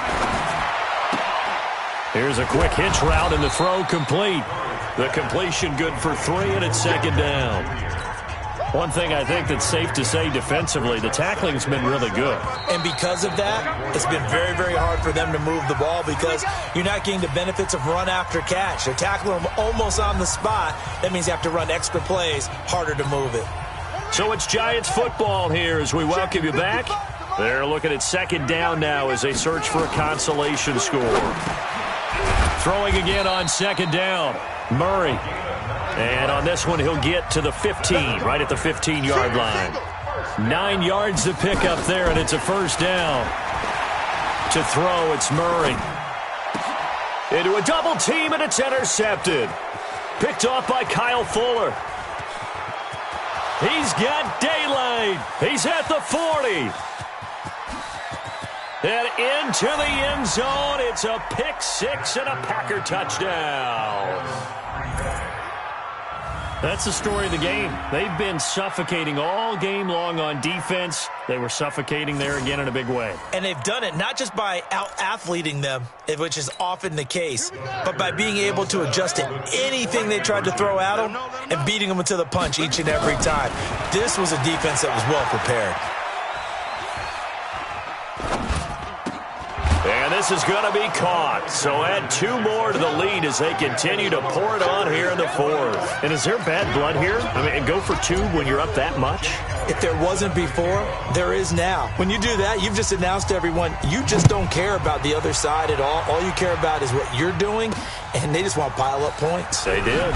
Here's a quick hitch route, and the throw complete. The completion good for 3, and it's 2nd down. One thing I think that's safe to say defensively, the tackling's been really good. And because of that, it's been very, very hard for them to move the ball because you're not getting the benefits of run after catch. They're tackling them almost on the spot. That means you have to run extra plays, harder to move it. So it's Giants football here as we welcome you back. They're looking at 2nd down now as they search for a consolation score. Throwing again on 2nd down, Murray. And on this one, he'll get to the 15, right at the 15-yard line. 9 yards to pick up there, and it's a 1st down. To throw, it's Murray. Into a double team, and it's intercepted. Picked off by Kyle Fuller. He's got daylight. He's at the 40. And into the end zone. It's a pick 6 and a Packer touchdown. That's the story of the game. They've been suffocating all game long on defense. They were suffocating there again in a big way. And they've done it not just by out-athleting them, which is often the case, but by being able to adjust to anything they tried to throw at them and beating them to the punch each and every time. This was a defense that was well prepared. And this is going to be caught. So add 2 more to the lead as they continue to pour it on here in the 4th. And is there bad blood here? I mean, go for 2 when you're up that much? If there wasn't before, there is now. When you do that, you've just announced to everyone, you just don't care about the other side at all. All you care about is what you're doing, and they just want to pile up points. They did.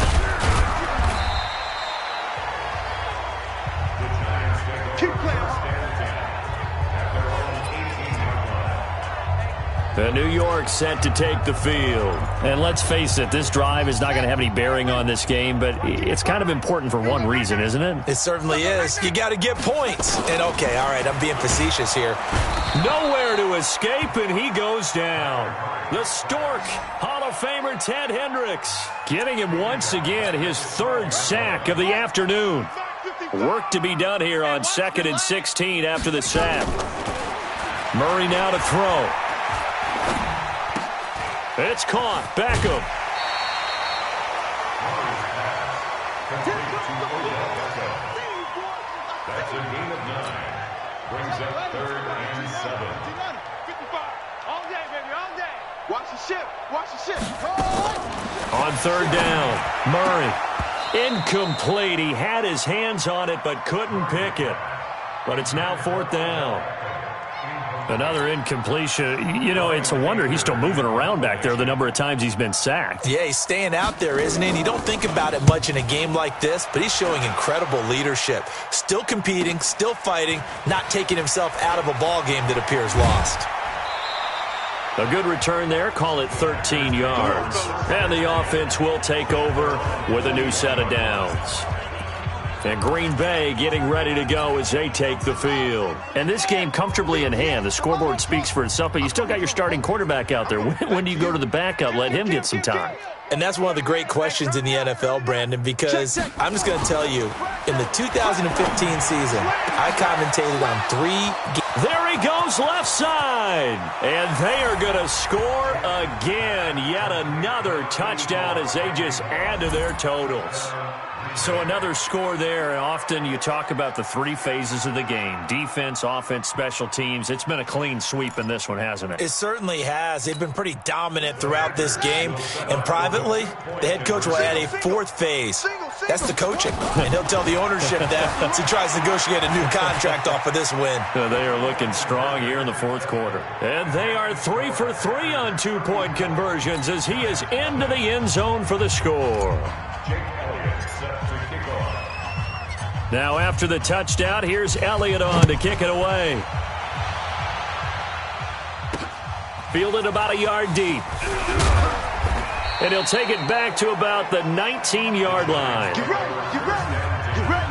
The New York set to take the field. And let's face it, this drive is not going to have any bearing on this game, but it's kind of important for one reason, isn't it? It certainly is. You got to get points. And okay, all right, I'm being facetious here. Nowhere to escape, and he goes down. The Stork, Hall of Famer Ted Hendricks, getting him once again his 3rd sack of the afternoon. Work to be done here on 2nd and 16 after the sack. Murray now to throw. It's caught. Beckham. That's a gain of 9. Brings up 3rd and 7. 55. All day, baby, all day. Watch the ship. Watch the ship. On 3rd down, Murray. Incomplete. He had his hands on it but couldn't pick it. But it's now 4th down. Another incompletion. You know, it's a wonder he's still moving around back there the number of times he's been sacked. Yeah, he's staying out there, isn't he? And you don't think about it much in a game like this, but he's showing incredible leadership. Still competing, still fighting, not taking himself out of a ball game that appears lost. A good return there, call it 13 yards. And the offense will take over with a new set of downs. And Green Bay getting ready to go as they take the field. And this game comfortably in hand. The scoreboard speaks for itself, but you still got your starting quarterback out there. When do you go to the backup? Let him get some time. And that's one of the great questions in the NFL, Brandon, because I'm just going to tell you, in the 2015 season, I commentated on 3 games. There he goes left side. And they are going to score again. Yet another touchdown as they just add to their totals. So another score there. Often you talk about the 3 phases of the game. Defense, offense, special teams. It's been a clean sweep in this one, hasn't it? It certainly has. They've been pretty dominant throughout this game. And privately, the head coach will add a 4th phase. That's the coaching. And he'll tell the ownership that as he tries to negotiate a new contract off of this win. They are looking strong here in the 4th quarter. And they are 3 for 3 on 2-point conversions as he is into the end zone for the score. Now after the touchdown, here's Elliott on to kick it away. Fielded about a yard deep. And he'll take it back to about the 19-yard line. Get ready, get ready, get ready.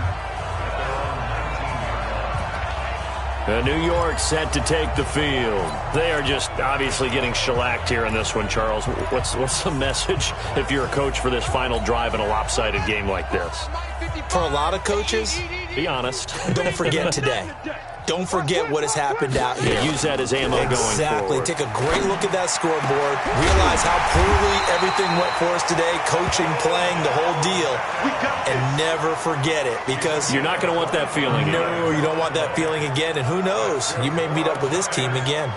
New York set to take the field. They are just obviously getting shellacked here in this one, Charles. What's the message if you're a coach for this final drive in a lopsided game like this? For a lot of coaches, be honest. Don't forget today. Don't forget what has happened out here. Use that as ammo going forward. Exactly. Take a great look at that scoreboard. Realize how poorly everything went for us today. Coaching, playing, the whole deal. And never forget it, because you're not going to want that feeling again. No, you don't want that feeling again. And who knows? You may meet up with this team again.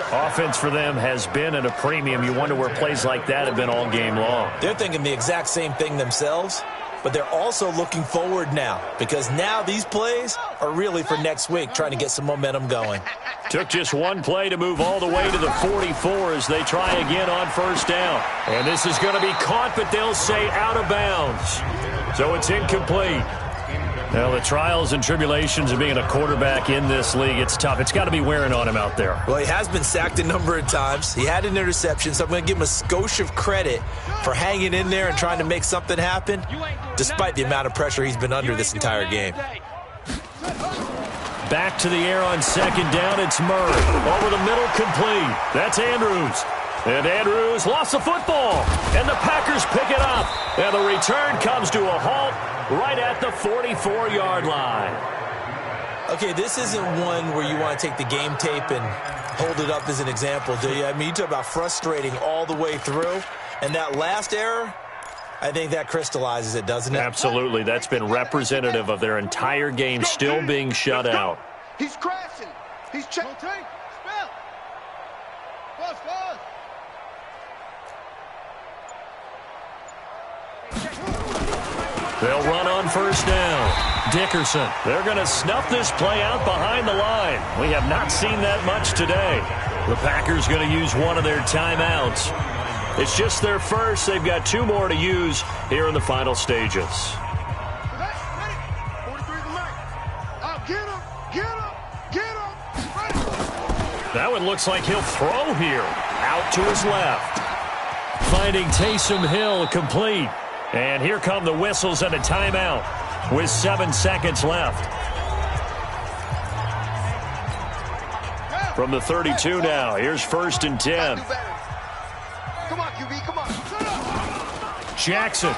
Offense for them has been at a premium. You wonder where plays like that have been all game long. They're thinking the exact same thing themselves. But they're also looking forward now, because now these plays are really for next week, trying to get some momentum going. Took just one play to move all the way to the 44 as they try again on first down. And this is going to be caught, but they'll say out of bounds. So it's incomplete. Now, the trials and tribulations of being a quarterback in this league, it's tough. It's got to be wearing on him out there. Well, he has been sacked a number of times. He had an interception, so I'm going to give him a skosh of credit for hanging in there and trying to make something happen, despite the amount of pressure he's been under this entire game. Back to the air on second down. It's Murray. Over the middle, complete. That's Andrews. And Andrews lost the football. And the Packers pick it up. And the return comes to a halt right at the 44-yard line. Okay, this isn't one where you want to take the game tape and hold it up as an example, do you? I mean, you talk about frustrating all the way through. And that last error, I think that crystallizes it, doesn't it? Absolutely. That's been representative of their entire game still being shut out. He's crashing. He's checking. They'll run on first down. Dickerson. They're going to snuff this play out behind the line. We have not seen that much today. The Packers going to use one of their timeouts. It's just their first. They've got 2 more to use here in the final stages. That one looks like he'll throw here. Out to his left. Finding Taysom Hill complete. And here come the whistles and a timeout with 7 seconds left. From the 32 now, here's 1st and 10. Come on, QB, come on. Jackson.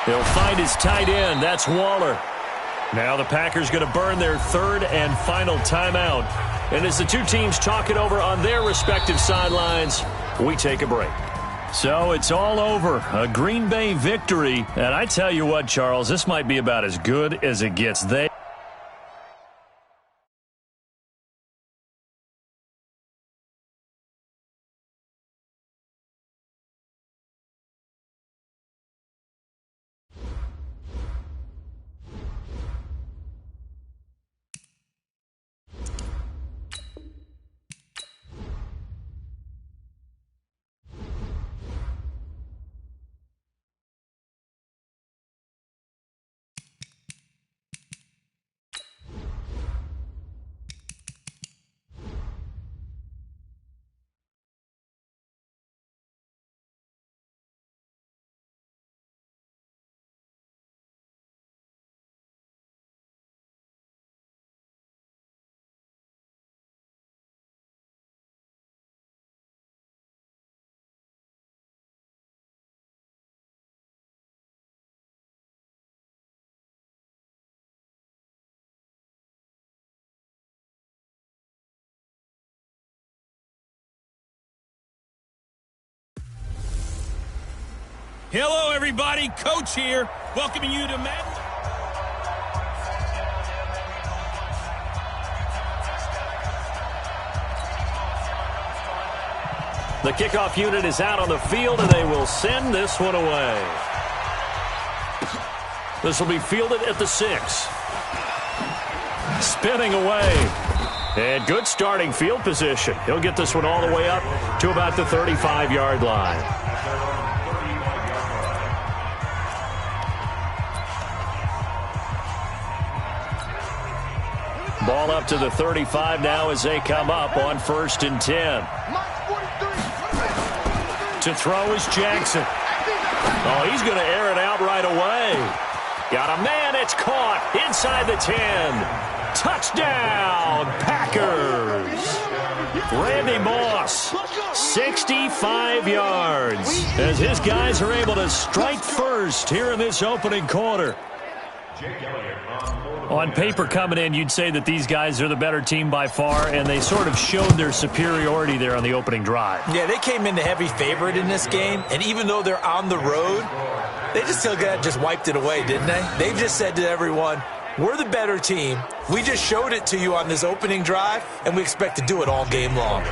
He'll find his tight end. That's Waller. Now the Packers going to burn their 3rd and final timeout. And as the two teams talk it over on their respective sidelines, we take a break. So it's all over. A Green Bay victory. And I tell you what, Charles, this might be about as good as it gets. Hello, everybody. Coach here, welcoming you to Madden. The kickoff unit is out on the field, and they will send this one away. This will be fielded at the 6. Spinning away. And good starting field position. He'll get this one all the way up to about the 35-yard line. Ball up to the 35 now as they come up on 1st and 10. To throw is Jackson. Oh, he's going to air it out right away. Got a man. It's caught inside the 10. Touchdown, Packers. Randy Moss, 65 yards, as his guys are able to strike first here in this opening quarter. On paper coming in, you'd say that these guys are the better team by far, and they sort of showed their superiority there on the opening drive. Yeah, they came in the heavy favorite in this game, and even though they're on the road, they just wiped it away, didn't they? They've just said to everyone, we're the better team. We just showed it to you on this opening drive, and we expect to do it all game long.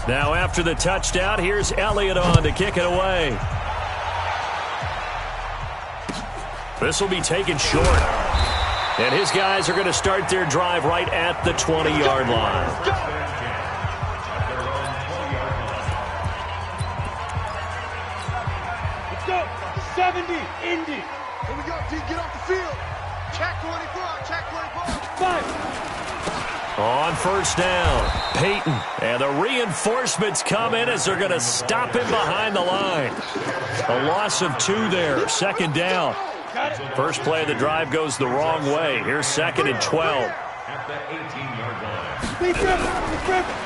Now after the touchdown, here's Elliott on to kick it away. This will be taken short. And his guys are going to start their drive right at the 20-yard line. Let's go. 70, Indy. Here we go, D. Get off the field. Check 24, check 24. 5. On 1st down, Peyton. And the reinforcements come in as they're going to stop him behind the line. A loss of 2 there, 2nd down. First play of the drive goes the wrong way. Here's 2nd and 12.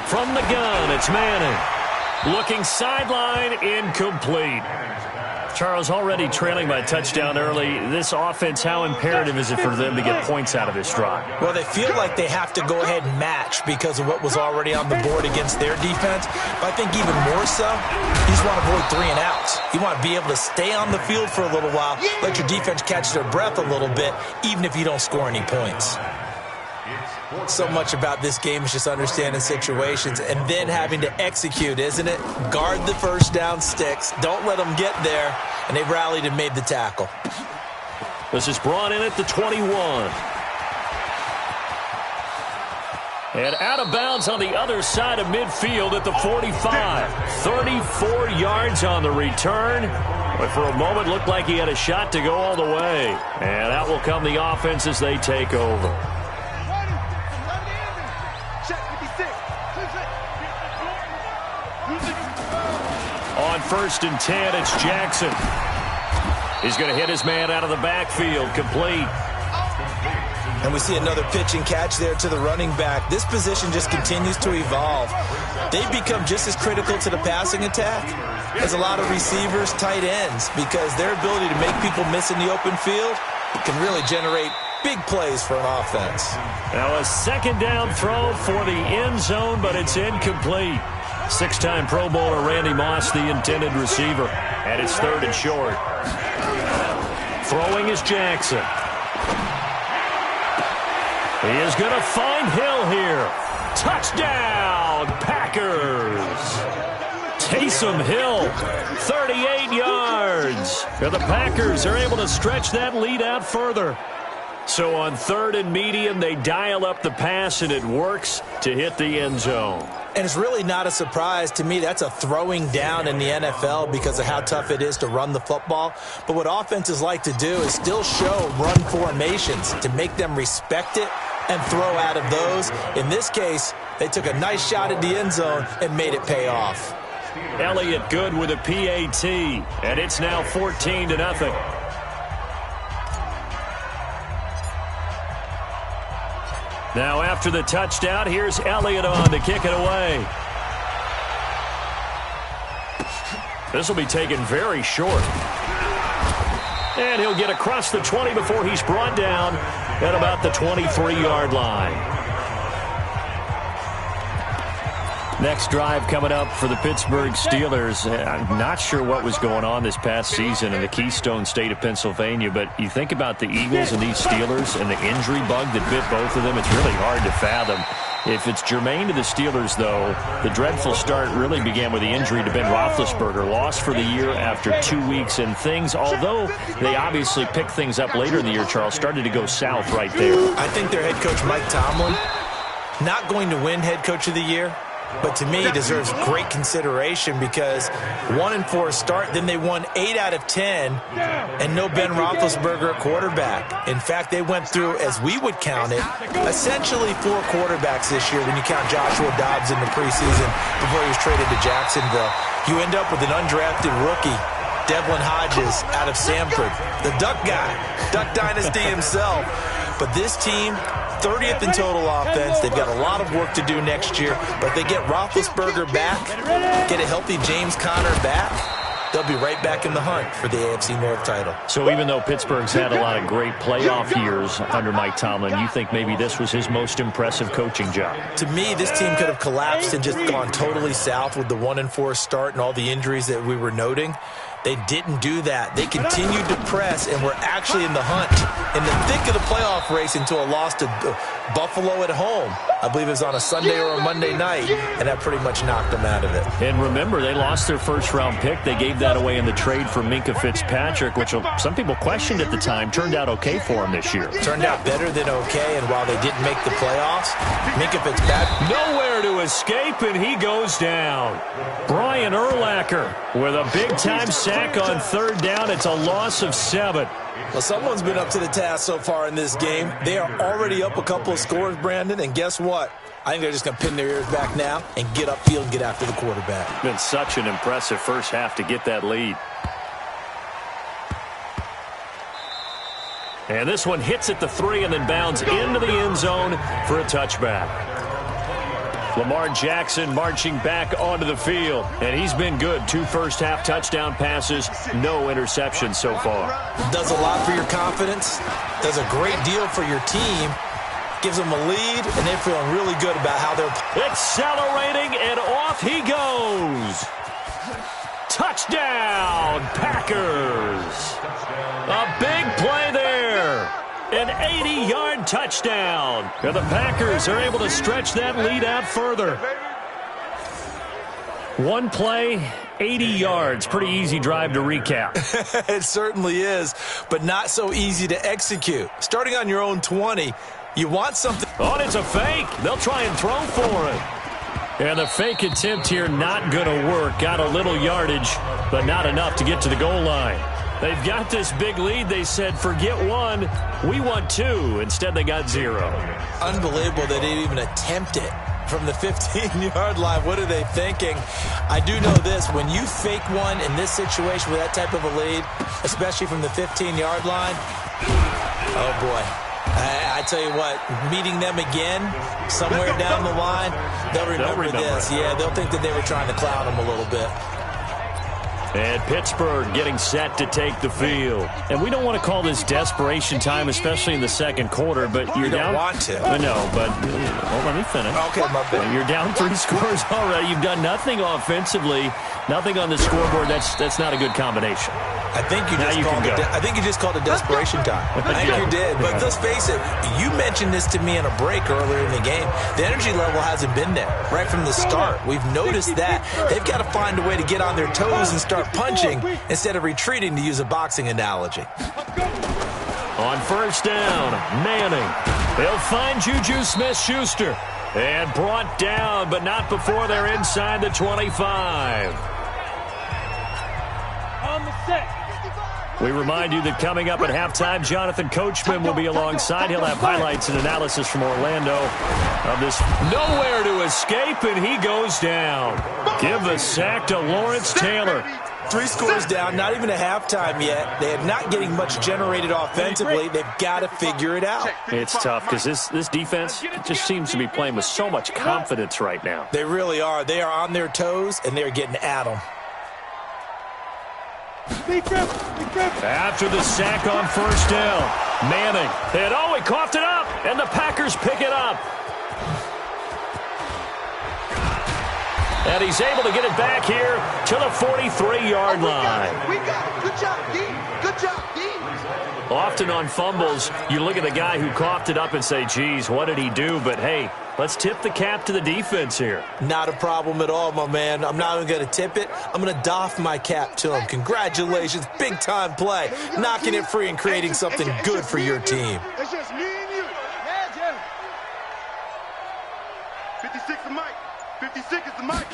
From the gun, it's Manning. Looking sideline, incomplete. Charles, already trailing by a touchdown early. This offense, how imperative is it for them to get points out of this drive? Well, they feel like they have to go ahead and match because of what was already on the board against their defense. But I think even more so, you just want to avoid 3 and outs. You want to be able to stay on the field for a little while, let your defense catch their breath a little bit, even if you don't score any points. So much about this game is just understanding situations and then having to execute, isn't it? Guard the first down sticks. Don't let them get there. And they rallied and made the tackle. This is brought in at the 21. And out of bounds on the other side of midfield at the 45. 34 yards on the return. But for a moment, looked like he had a shot to go all the way. And that will come the offense as they take over. On 1st and 10, it's Jackson. He's going to hit his man out of the backfield, complete. And we see another pitch and catch there to the running back. This position just continues to evolve. They've become just as critical to the passing attack as a lot of receivers, tight ends, because their ability to make people miss in the open field can really generate big plays for an offense. Now a 2nd down throw for the end zone, but it's incomplete. 6-time Pro Bowler Randy Moss, the intended receiver. And it's 3rd and short. Throwing is Jackson. He is going to find Hill here. Touchdown, Packers. Taysom Hill, 38 yards. And the Packers are able to stretch that lead out further. So on 3rd and medium, they dial up the pass, and it works to hit the end zone. And it's really not a surprise to me. That's a throwing down in the NFL because of how tough it is to run the football. But what offenses like to do is still show run formations to make them respect it and throw out of those. In this case, they took a nice shot at the end zone and made it pay off. Elliott good with a PAT, and it's now 14-0. Now after the touchdown, here's Elliott on to kick it away. This will be taken very short. And he'll get across the 20 before he's brought down at about the 23-yard line. Next drive coming up for the Pittsburgh Steelers. I'm not sure what was going on this past season in the Keystone State of Pennsylvania, but you think about the Eagles and these Steelers and the injury bug that bit both of them, it's really hard to fathom. If it's germane to the Steelers, though, the dreadful start really began with the injury to Ben Roethlisberger, lost for the year after 2 weeks, and things, although they obviously picked things up later in the year, Charles, started to go south right there. I think their head coach, Mike Tomlin, not going to win head coach of the year, but to me, he deserves great consideration because 1-4 start, then they won 8 out of 10, and no Ben Roethlisberger at quarterback. In fact, they went through, as we would count it, essentially 4 quarterbacks this year when you count Joshua Dobbs in the preseason before he was traded to Jacksonville. You end up with an undrafted rookie, Devlin Hodges, out of Samford, the Duck guy, Duck Dynasty himself. But this team, 30th in total offense. They've got a lot of work to do next year, but they get Roethlisberger back, get a healthy James Conner back, they'll be right back in the hunt for the AFC North title. So even though Pittsburgh's had a lot of great playoff years under Mike Tomlin, you think maybe this was his most impressive coaching job? To me, this team could have collapsed and just gone totally south with the 1-4 start and all the injuries that we were noting. They didn't do that. They continued to press and were actually in the hunt, in the thick of the playoff race until a loss to Buffalo at home. I believe it was on a Sunday or a Monday night, and that pretty much knocked them out of it. And remember, they lost their first-round pick. They gave that away in the trade for Minkah Fitzpatrick, which some people questioned at the time. Turned out okay for him this year. Turned out better than okay, and while they didn't make the playoffs, Minkah Fitzpatrick... Nowhere to escape, and he goes down. Brian Urlacher with a big-time sack on third down. It's a loss of 7. Well, someone's been up to the task so far in this game. They are already up a couple of scores, Brandon, and guess what? I think they're just going to pin their ears back now and get upfield and get after the quarterback. Been such an impressive first half to get that lead. And this one hits at the 3 and then bounds into the end zone for a touchback. Lamar Jackson marching back onto the field, and he's been good. 2 first-half touchdown passes, no interceptions so far. Does a lot for your confidence, does a great deal for your team, gives them a lead, and they're feeling really good about how they're... Accelerating, and off he goes. Touchdown, Packers. A big play there. An 80-yard touchdown. And the Packers are able to stretch that lead out further. One play, 80 yards. Pretty easy drive to recap. It certainly is, but not so easy to execute. Starting on your own 20, you want something. Oh, it's a fake. They'll try and throw for it. And the fake attempt here not going to work. Got a little yardage, but not enough to get to the goal line. They've got this big lead. They said, forget 1, we want 2. Instead, they got 0. Unbelievable they didn't even attempt it from the 15-yard line. What are they thinking? I do know this. When you fake one in this situation with that type of a lead, especially from the 15-yard line, oh, boy. I tell you what, meeting them again somewhere down the line, they'll remember this. Yeah, they'll think that they were trying to clown them a little bit. And Pittsburgh getting set to take the field. And we don't want to call this desperation time, especially in the second quarter, but you're down. You don't want to. No, but well, let me finish. Okay, my bad. You're down 3 scores already. You've done nothing offensively, nothing on the scoreboard. That's not a good combination. I think you just called it desperation time. I think you did. But let's face it, you mentioned this to me in a break earlier in the game. The energy level hasn't been there right from the start. We've noticed that. They've got to find a way to get on their toes and start punching instead of retreating, to use a boxing analogy. On first down, Manning. They'll find Juju Smith-Schuster. And brought down, but not before they're inside the 25. On the set. We remind you that coming up at halftime, Jonathan Coachman will be alongside. He'll have highlights and analysis from Orlando of this nowhere to escape, and he goes down. Give the sack to Lawrence Taylor. 3 scores down, not even a halftime yet. They are not getting much generated offensively. They've got to figure it out. It's tough because this defense just seems to be playing with so much confidence right now. They really are. They are on their toes, and they're getting at them. After the sack on first down, Manning. And he coughed it up, and the Packers pick it up. And he's able to get it back here to the 43-yard line. We got it. Good job, D. Good job, D. Often on fumbles, you look at the guy who coughed it up and say, geez, what did he do? But, hey, let's tip the cap to the defense here. Not a problem at all, my man. I'm not even going to tip it. I'm going to doff my cap to him. Congratulations. Big-time play. Knocking it free and creating something good for your team. It's just me and you. Yeah, Jim. 56 is Mike. 56 is the Mike.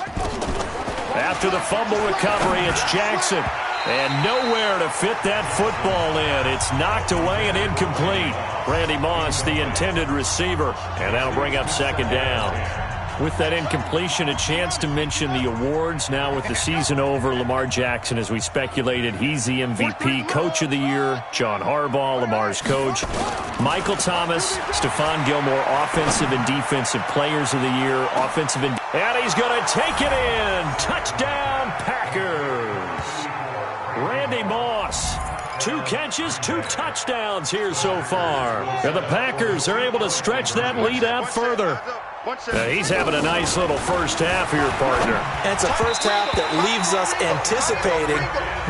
After the fumble recovery, it's Jackson. And nowhere to fit that football in. It's knocked away and incomplete. Randy Moss, the intended receiver. And that'll bring up second down. With that incompletion, a chance to mention the awards. Now with the season over, Lamar Jackson, as we speculated, he's the MVP, Coach of the Year. John Harbaugh, Lamar's coach. Michael Thomas, Stephon Gilmore, Offensive and Defensive Players of the Year. And he's going to take it in. Touchdown, Packers. Randy Moss, 2 catches, 2 touchdowns here so far. And the Packers are able to stretch that lead out further. He's having a nice little first half here, partner. And it's a first half that leaves us anticipating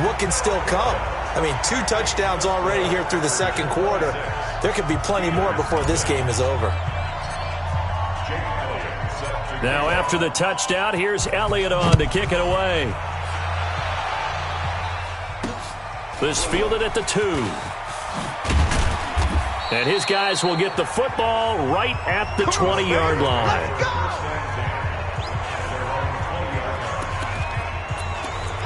what can still come. I mean, 2 touchdowns already here through the second quarter. There could be plenty more before this game is over. Now after the touchdown, here's Elliott on to kick it away. This fielded at the 2. And his guys will get the football right at the 20-yard line.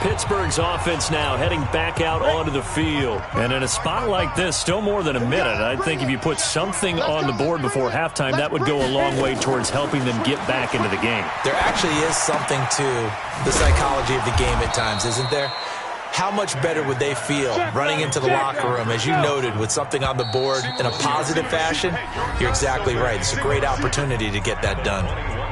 Pittsburgh's offense now heading back out onto the field. And in a spot like this, still more than a minute, I think if you put something on the board before halftime, that would go a long way towards helping them get back into the game. There actually is something to the psychology of the game at times, isn't there? How much better would they feel running into the locker room, as you noted, with something on the board in a positive fashion? You're exactly right. It's a great opportunity to get that done.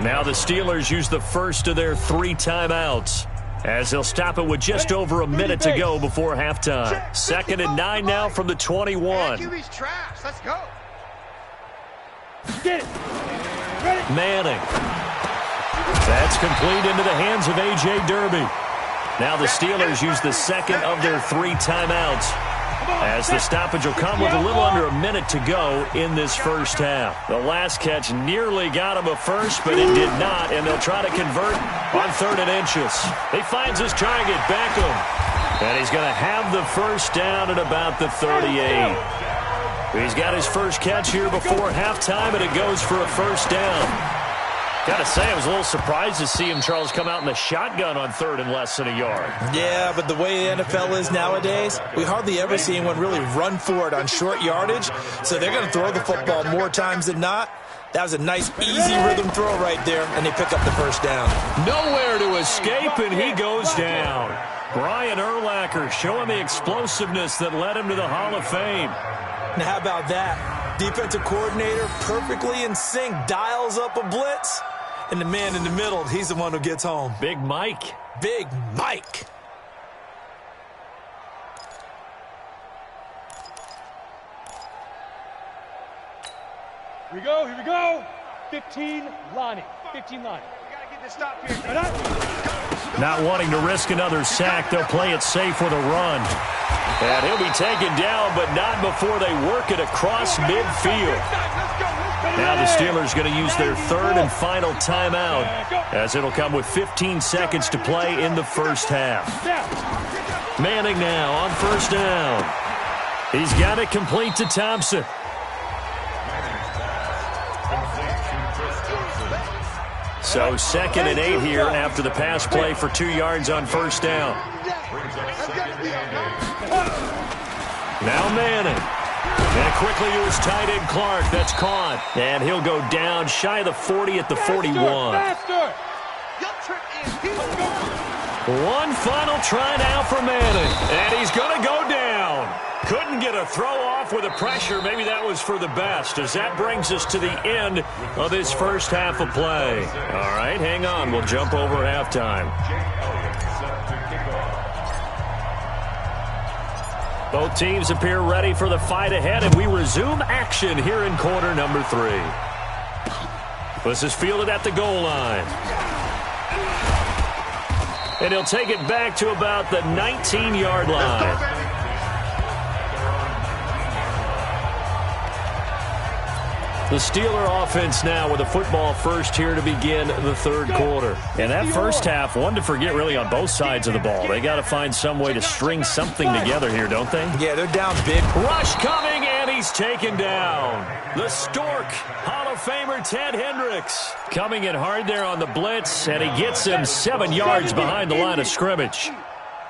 Now the Steelers use the first of their 3 timeouts, as they'll stop it with just over a minute to go before halftime. 2nd and 9 now from the 21. QB's trash. Let's go. Get it. Manning. That's complete into the hands of A.J. Derby. Now the Steelers use the second of their 3 timeouts, as the stoppage will come with a little under a minute to go in this first half. The last catch nearly got him a first, but it did not, and they'll try to convert on 3rd and inches. He finds his target, Beckham, and he's going to have the first down at about the 38. He's got his first catch here before halftime, and it goes for a first down. Got to say, I was a little surprised to see him, Charles, come out in the shotgun on 3rd and less than a yard. Yeah, but the way the NFL is nowadays, we hardly ever see anyone really run for it on short yardage, so they're going to throw the football more times than not. That was a nice, easy rhythm throw right there, and they pick up the first down. Nowhere to escape, and he goes down. Brian Urlacher showing the explosiveness that led him to the Hall of Fame. Now, how about that? Defensive coordinator perfectly in sync, dials up a blitz. And the man in the middle, he's the one who gets home. Big Mike. Big Mike. Here we go. Here we go. 15, Lonnie. 15, Lonnie. We got to get this stop here. Not wanting to risk another sack, they'll play it safe with a run. And he'll be taken down, but not before they work it across midfield. Now the Steelers going to use their 3rd and final timeout, as it'll come with 15 seconds to play in the first half. Manning now on first down. He's got it complete to Thompson. So 2nd and 8 here after the pass play for 2 yards on first down. Now Manning. And quickly to his tight end, Clark. That's caught. And he'll go down shy of the 40 at the 41. One final try now for Manning. And he's going to go down. Couldn't get a throw off with the pressure. Maybe that was for the best, as that brings us to the end of this first half of play. All right, hang on. We'll jump over halftime. Both teams appear ready for the fight ahead, and we resume action here in quarter number 3. This is fielded at the goal line. And he'll take it back to about the 19-yard line. The Steeler offense now with a football first here to begin the third quarter. And that first half, one to forget really on both sides of the ball. They got to find some way to string something together here, don't they? Yeah, they're down big. Rush coming, and he's taken down. The Stork, Hall of Famer Ted Hendricks, coming in hard there on the blitz, and he gets him 7 yards behind the line of scrimmage.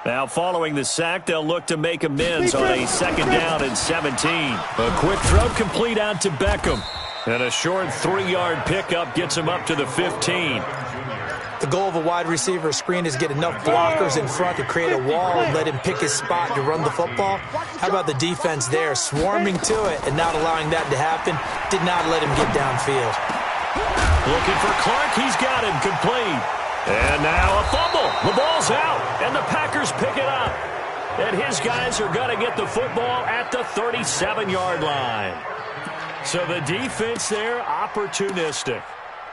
Now following the sack, they'll look to make amends on a 2nd down and 17. A quick throw complete out to Beckham. And a short 3-yard pickup gets him up to the 15. The goal of a wide receiver screen is get enough blockers in front to create a wall and let him pick his spot to run the football. How about the defense there, swarming to it and not allowing that to happen? Did not let him get downfield. Looking for Clark. He's got him complete. And now a fumble. The ball's out, and the Packers pick it up. And his guys are going to get the football at the 37-yard line. So the defense there, opportunistic.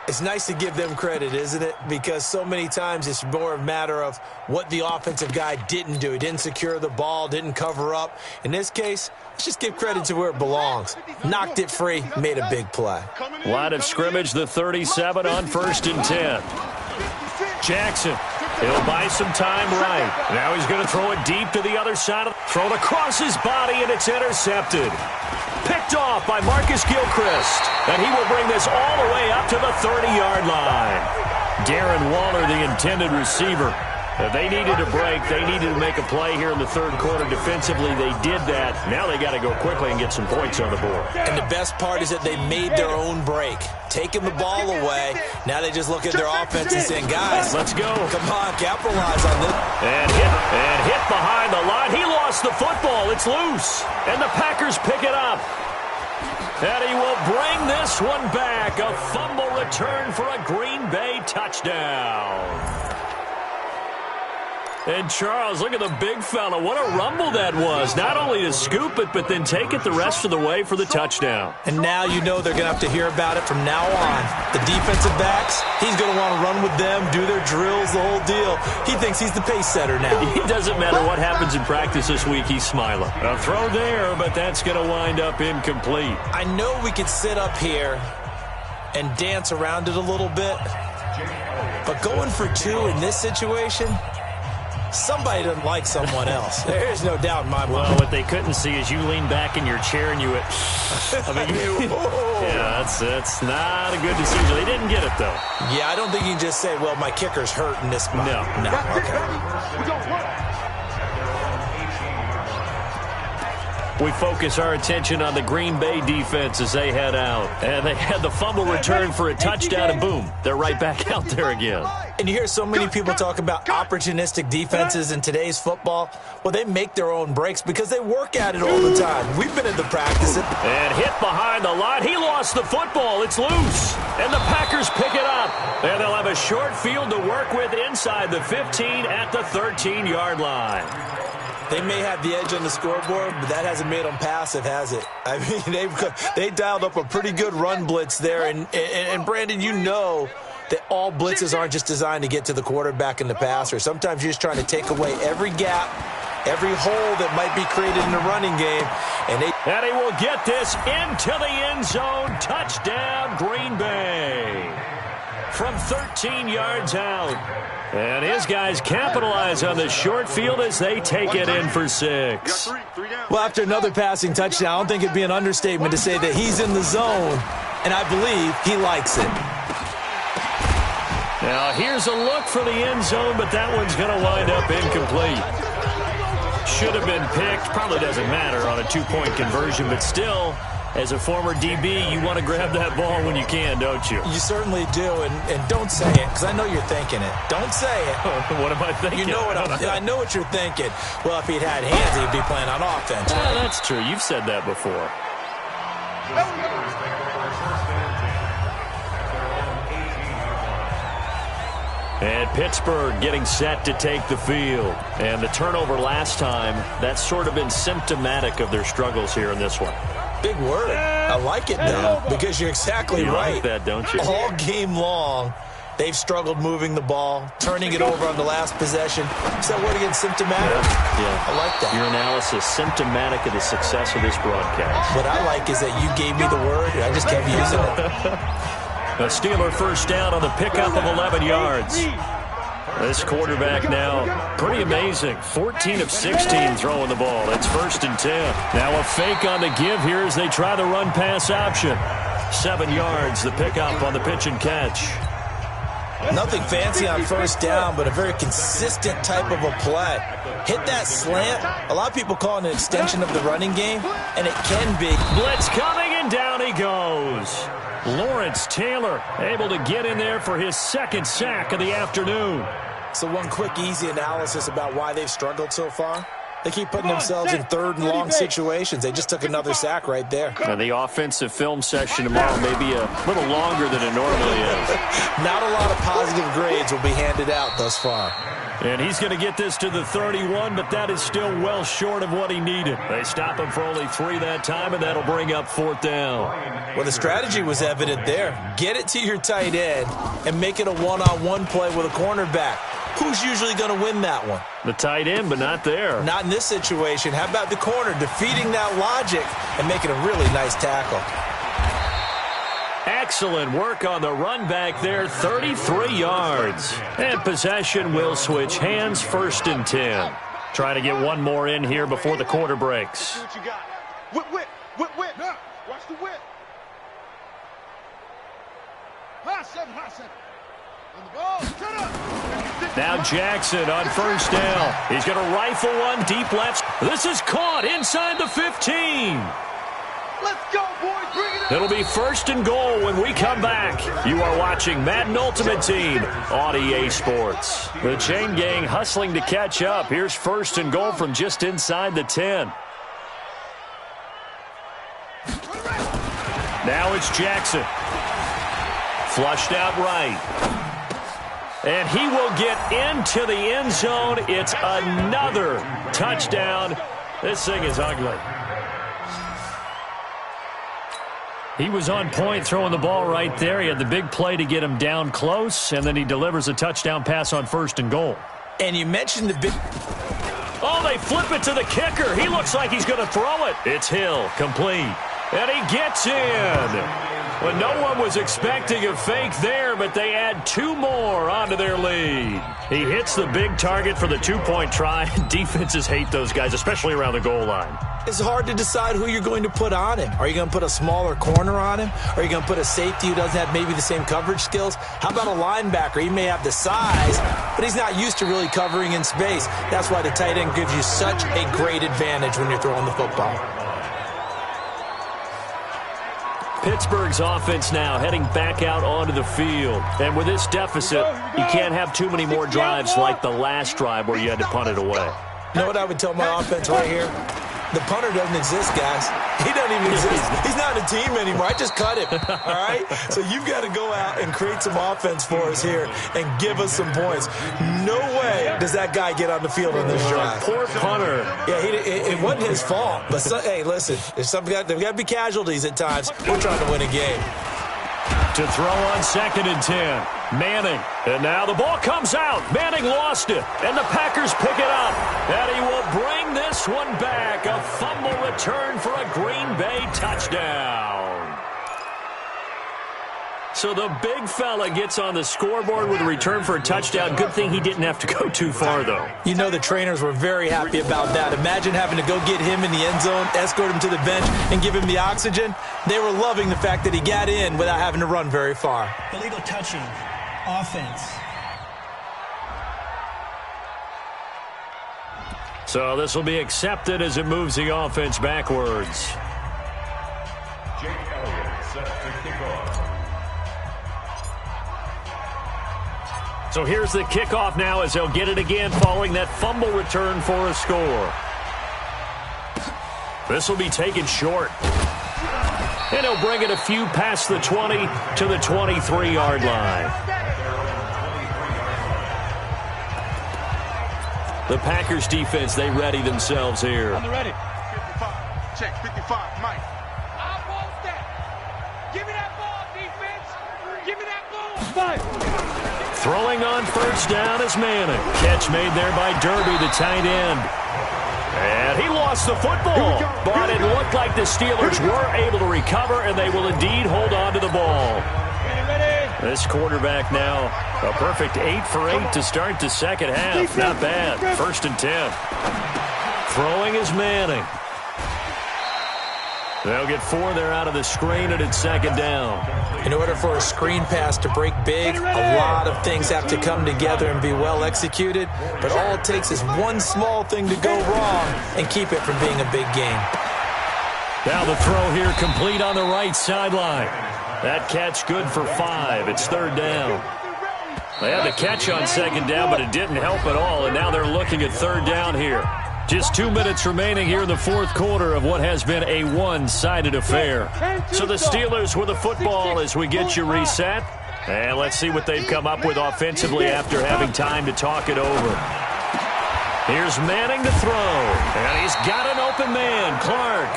It's nice to give them credit, isn't it? Because so many times it's more a matter of what the offensive guy didn't do. He didn't secure the ball, didn't cover up. In this case, let's just give credit to where it belongs. Knocked it free, made a big play. Line of scrimmage, the 37 on 1st and 10. Jackson, he'll buy some time right. Now he's going to throw it deep to the other side. Throw it across his body, and it's intercepted. Picked off by Marcus Gilchrist. And he will bring this all the way up to the 30-yard line. Darren Waller, the intended receiver. They needed a break. They needed to make a play here in the third quarter. Defensively, they did that. Now they got to go quickly and get some points on the board. And the best part is that they made their own break. Taking the ball away. Now they just look at their offense and saying, guys, let's go. Come on, capitalize on this. And hit behind the line. He lost the football. It's loose. And the Packers pick it up. And he will bring this one back. A fumble return for a Green Bay touchdown. And Charles, look at the big fella. What a rumble that was. Not only to scoop it, but then take it the rest of the way for the touchdown. And now you know they're going to have to hear about it from now on. The defensive backs, he's going to want to run with them, do their drills, the whole deal. He thinks he's the pace setter now. It doesn't matter what happens in practice this week, he's smiling. A throw there, but that's going to wind up incomplete. I know we could sit up here and dance around it a little bit, but going for 2 in this situation, somebody doesn't like someone else. There's no doubt in my mind. Well, what they couldn't see is you lean back in your chair and you went, yeah, that's not a good decision. They didn't get it, though. Yeah, I don't think you can just say, well, my kicker's hurt in this spot. No. Okay. We focus our attention on the Green Bay defense as they head out. And they had the fumble return for a touchdown, and boom, they're right back out there again. And you hear so many people talk about opportunistic defenses in today's football. Well, they make their own breaks because they work at it all the time. We've been in the practice. And hit behind the line. He lost the football. It's loose. And the Packers pick it up. And they'll have a short field to work with inside the 15 at the 13-yard line. They may have the edge on the scoreboard, but that hasn't made them passive, has it? I mean, they dialed up a pretty good run blitz there. And Brandon, you know that all blitzes aren't just designed to get to the quarterback and the passer. Sometimes you're just trying to take away every gap, every hole that might be created in the running game. And he will get this into the end zone. Touchdown, Green Bay. From 13 yards out. And his guys capitalize on the short field as they take it in for 6. Well, after another passing touchdown, I don't think it'd be an understatement to say that he's in the zone, and I believe he likes it. Now, here's a look for the end zone, but that one's going to wind up incomplete. Should have been picked. Probably doesn't matter on a 2-point conversion, but still, as a former DB, you want to grab that ball when you can, don't you? You certainly do, and don't say it, because I know you're thinking it. Don't say it. What am I thinking? You know what I know what you're thinking. Well, if he'd had hands, he'd be playing on offense. Yeah, that's true. You've said that before. And Pittsburgh getting set to take the field. And the turnover last time, that's sort of been symptomatic of their struggles here in this one. Big word. I like it, though, because you're exactly right. You like that, don't you? All game long, They've struggled moving the ball, turning it over on the last possession. Is that word again, symptomatic? Yeah. I like that. Your analysis, symptomatic of the success of this broadcast. What I like is that you gave me the word, and I just kept using it. A Steeler first down on the pickup of 11 yards. This quarterback now, pretty amazing. 14 of 16 throwing the ball. It's 1st and 10. Now a fake on the give here as they try the run-pass option. 7 yards, the pickup on the pitch and catch. Nothing fancy on first down, but a very consistent type of a play. Hit that slant. A lot of people call it an extension of the running game, and it can be. Blitz coming, and down he goes. Lawrence Taylor able to get in there for his 2nd sack of the afternoon. So one quick, easy analysis about why they've struggled so far. They keep putting themselves in 3rd and long situations. They just took another sack right there. Now the offensive film session tomorrow may be a little longer than it normally is. Not a lot of positive grades will be handed out thus far. And he's going to get this to the 31, but that is still well short of what he needed. They stop him for only 3 that time, and that'll bring up 4th down. Well, the strategy was evident there. Get it to your tight end and make it a one-on-one play with a cornerback. Who's usually going to win that one? The tight end, but not there. Not in this situation. How about the corner defeating that logic and making a really nice tackle? Excellent work on the run back there, 33 yards. And possession will switch hands, 1st and 10. Trying to get one more in here before the quarter breaks. See what you got. Whip. Watch the whip. Hot seven. On the ball. Shut up. Now Jackson on 1st down. He's going to rifle one deep left. This is caught inside the 15. Let's go, boys. Bring it on. It'll be 1st and goal when we come back. You are watching Madden Ultimate Team on EA Sports. The chain gang hustling to catch up. Here's 1st and goal from just inside the 10. Now it's Jackson. Flushed out right. And he will get into the end zone. It's another touchdown. This thing is ugly. He was on point throwing the ball right there. He had the big play to get him down close, and then he delivers a touchdown pass on 1st and goal. And you mentioned the big... Oh, they flip it to the kicker. He looks like he's going to throw it. It's Hill, complete. And he gets in. Well, no one was expecting a fake there, but they add 2 more onto their lead. He hits the big target for the 2-point try. Defenses hate those guys, especially around the goal line. It's hard to decide who you're going to put on him. Are you going to put a smaller corner on him? Are you going to put a safety who doesn't have maybe the same coverage skills? How about a linebacker? He may have the size, but he's not used to really covering in space. That's why the tight end gives you such a great advantage when you're throwing the football. Pittsburgh's offense now heading back out onto the field. And with this deficit, you can't have too many more drives like the last drive where you had to punt it away. You know what I would tell my offense right here? The punter doesn't exist, guys. He doesn't even exist. He's not a team anymore. I just cut him, all right? So you've got to go out and create some offense for us here and give us some points. No way does that guy get on the field on this drive. Poor punter. Yeah, it wasn't his fault. But, hey, listen, there's got to be casualties at times. We're trying to win a game. To throw on 2nd and 10. Manning. And now the ball comes out. Manning lost it. And the Packers pick it up. And he will bring this one back. A fumble return for a Green Bay touchdown. So the big fella gets on the scoreboard with a return for a touchdown. Good thing he didn't have to go too far, though. You know the trainers were very happy about that. Imagine having to go get him in the end zone, escort him to the bench, and give him the oxygen. They were loving the fact that he got in without having to run very far. Illegal touching. Offense. So this will be accepted as it moves the offense backwards. Jake Elliott set to kick off. So here's the kickoff now as they'll get it again following that fumble return for a score. This will be taken short. And he'll bring it a few past the 20 to the 23-yard line. The Packers defense, they ready themselves here. On the ready. 55. Check. 55. Mike. I want that. Give me that ball, defense. Give me that ball. 5. Throwing on first down is Manning. Catch made there by Derby, the tight end. And he lost the football, but it looked like the Steelers were able to recover, and they will indeed hold on to the ball. This quarterback now, a perfect 8 for 8 to start the second half. Not bad. 1st and 10. Throwing is Manning. They'll get 4 there out of the screen, and it's 2nd down. In order for a screen pass to break big, a lot of things have to come together and be well executed, but all it takes is one small thing to go wrong and keep it from being a big game. Now the throw here complete on the right sideline. That catch good for 5. It's 3rd down. They had the catch on 2nd down, but it didn't help at all, and now they're looking at 3rd down here. Just 2 minutes remaining here in the 4th quarter of what has been a one-sided affair. So the Steelers with the football as we get you reset. And let's see what they've come up with offensively after having time to talk it over. Here's Manning to throw. And he's got an open man, Clark.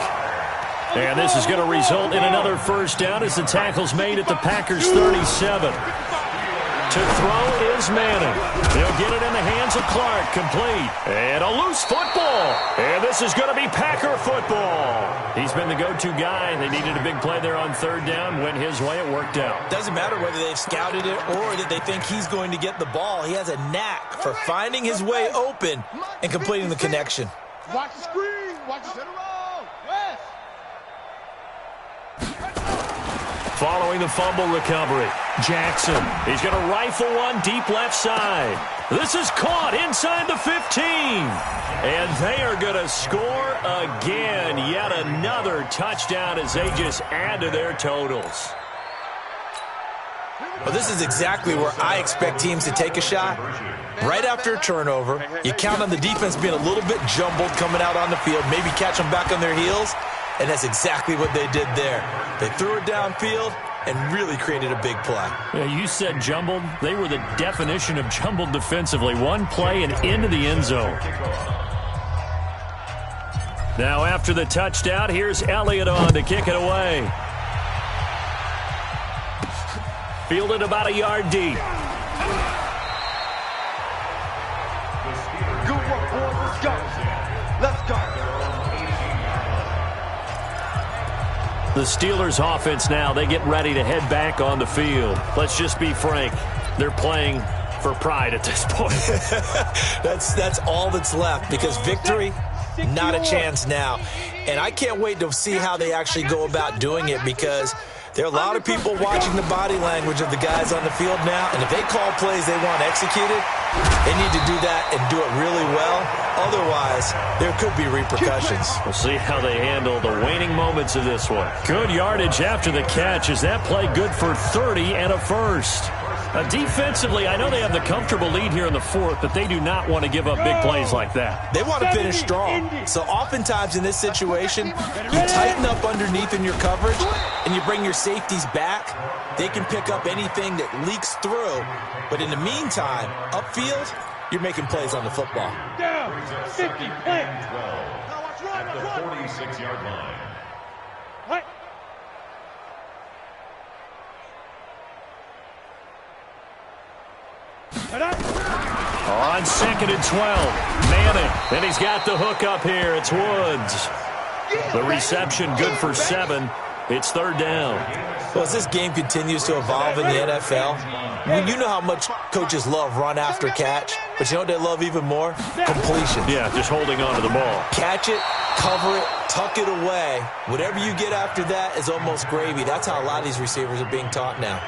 And this is going to result in another first down as the tackle's made at the Packers' 37. To throw is Manning. He'll get it in the hands of Clark. Complete. And a loose football. And this is going to be Packer football. He's been the go-to guy. They needed a big play there on 3rd down. Went his way. It worked out. Doesn't matter whether they've scouted it or that they think he's going to get the ball. He has a knack for finding his way open and completing the connection. Watch the screen. Watch the center roll. West. Following the fumble recovery, Jackson. He's going to rifle one deep left side. This is caught inside the 15. And they are going to score again. Yet another touchdown as they just add to their totals. Well, this is exactly where I expect teams to take a shot. Right after a turnover, you count on the defense being a little bit jumbled coming out on the field, maybe catch them back on their heels. And that's exactly what they did there. They threw it downfield and really created a big play. Yeah, you said jumbled. They were the definition of jumbled defensively. One play and into the end zone. Now after the touchdown, here's Elliott on to kick it away. Fielded about a yard deep. Good work, boys. Let's go. Let's go. The Steelers offense now, they get ready to head back on the field. Let's just be frank. They're playing for pride at this point. That's all that's left because victory, not a chance now. And I can't wait to see how they actually go about doing it because there are a lot of people watching the body language of the guys on the field now. And if they call plays they want executed, they need to do that and do it really well. Otherwise, there could be repercussions. We'll see how they handle the waning moments of this one. Good yardage after the catch. Is that play good for 30 and a first? Defensively, I know they have the comfortable lead here in the 4th, but they do not want to give up big plays like that. They want to finish strong. So oftentimes in this situation, you tighten up underneath in your coverage and you bring your safeties back. They can pick up anything that leaks through. But in the meantime, upfield, you're making plays on the football. Down, 50, plant. At the 46-yard line. What? On 2nd and 12, Manning, and he's got the hook up here. It's Woods. The reception good for 7. It's 3rd down. Well, as this game continues to evolve in the NFL, well, you know how much coaches love run after catch, but you know what they love even more? Completion. Yeah, just holding on to the ball. Catch it, cover it, tuck it away. Whatever you get after that is almost gravy. That's how a lot of these receivers are being taught now.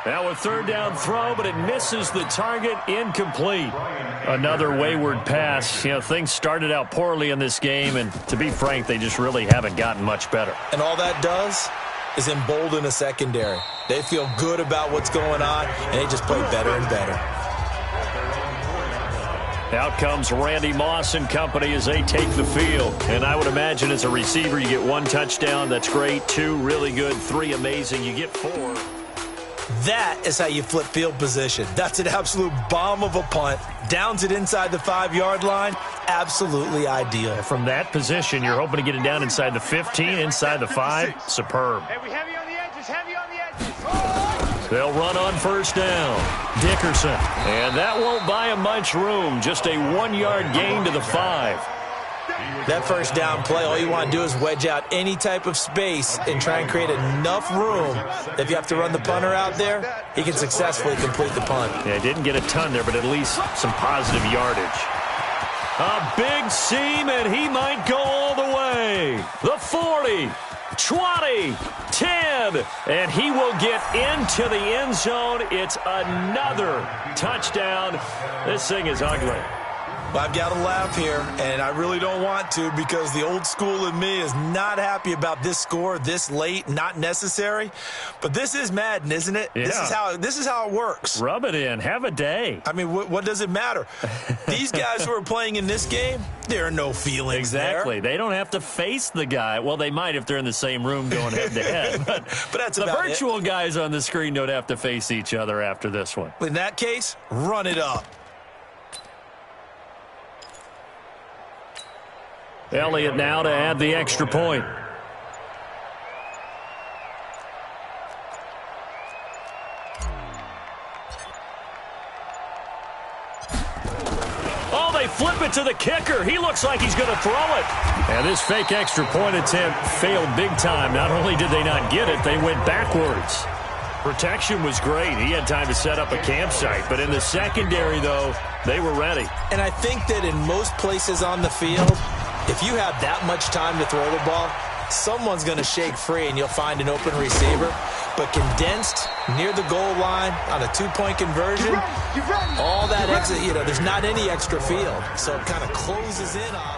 Now a 3rd down throw, but it misses the target. Incomplete. Another wayward pass. You know, things started out poorly in this game, and to be frank, they just really haven't gotten much better. And all that does is embolden a secondary. They feel good about what's going on, and they just play better and better. Out comes Randy Moss and company as they take the field. And I would imagine as a receiver, you get 1 touchdown. That's great. 2, really good. 3, amazing. You get 4. That is how you flip field position. That's an absolute bomb of a punt. Downs it inside the 5-yard line. Absolutely ideal. From that position, you're hoping to get it down inside the 15, inside the 5. Superb. Hey, we heavy on the edges, heavy on the edges. They'll run on first down. Dickerson. And that won't buy him much room. Just a 1-yard gain to the 5. That first down play, all you want to do is wedge out any type of space and try and create enough room that if you have to run the punter out there, he can successfully complete the punt. Yeah, didn't get a ton there, but at least some positive yardage. A big seam, and he might go all the way. The 40, 20, 10, and he will get into the end zone. It's another touchdown. This thing is ugly. Well, I've got to laugh here, and I really don't want to because the old school in me is not happy about this score this late, not necessary. But this is Madden, isn't it? Yeah. This is how it works. Rub it in. Have a day. I mean, what does it matter? These guys who are playing in this game, there are no feelings Exactly. there. They don't have to face the guy. Well, they might if they're in the same room going head-to-head. But that's the about virtual guys on the screen don't have to face each other after this one. In that case, run it up. Elliott now to add the extra point. Oh, they flip it to the kicker. He looks like he's going to throw it. And this fake extra point attempt failed big time. Not only did they not get it, they went backwards. Protection was great. He had time to set up a campsite. But in the secondary, though, they were ready. And I think that in most places on the field, if you have that much time to throw the ball, someone's going to shake free and you'll find an open receiver. But condensed near the goal line on a 2-point conversion, all that exit, there's not any extra field. So it kind of closes in on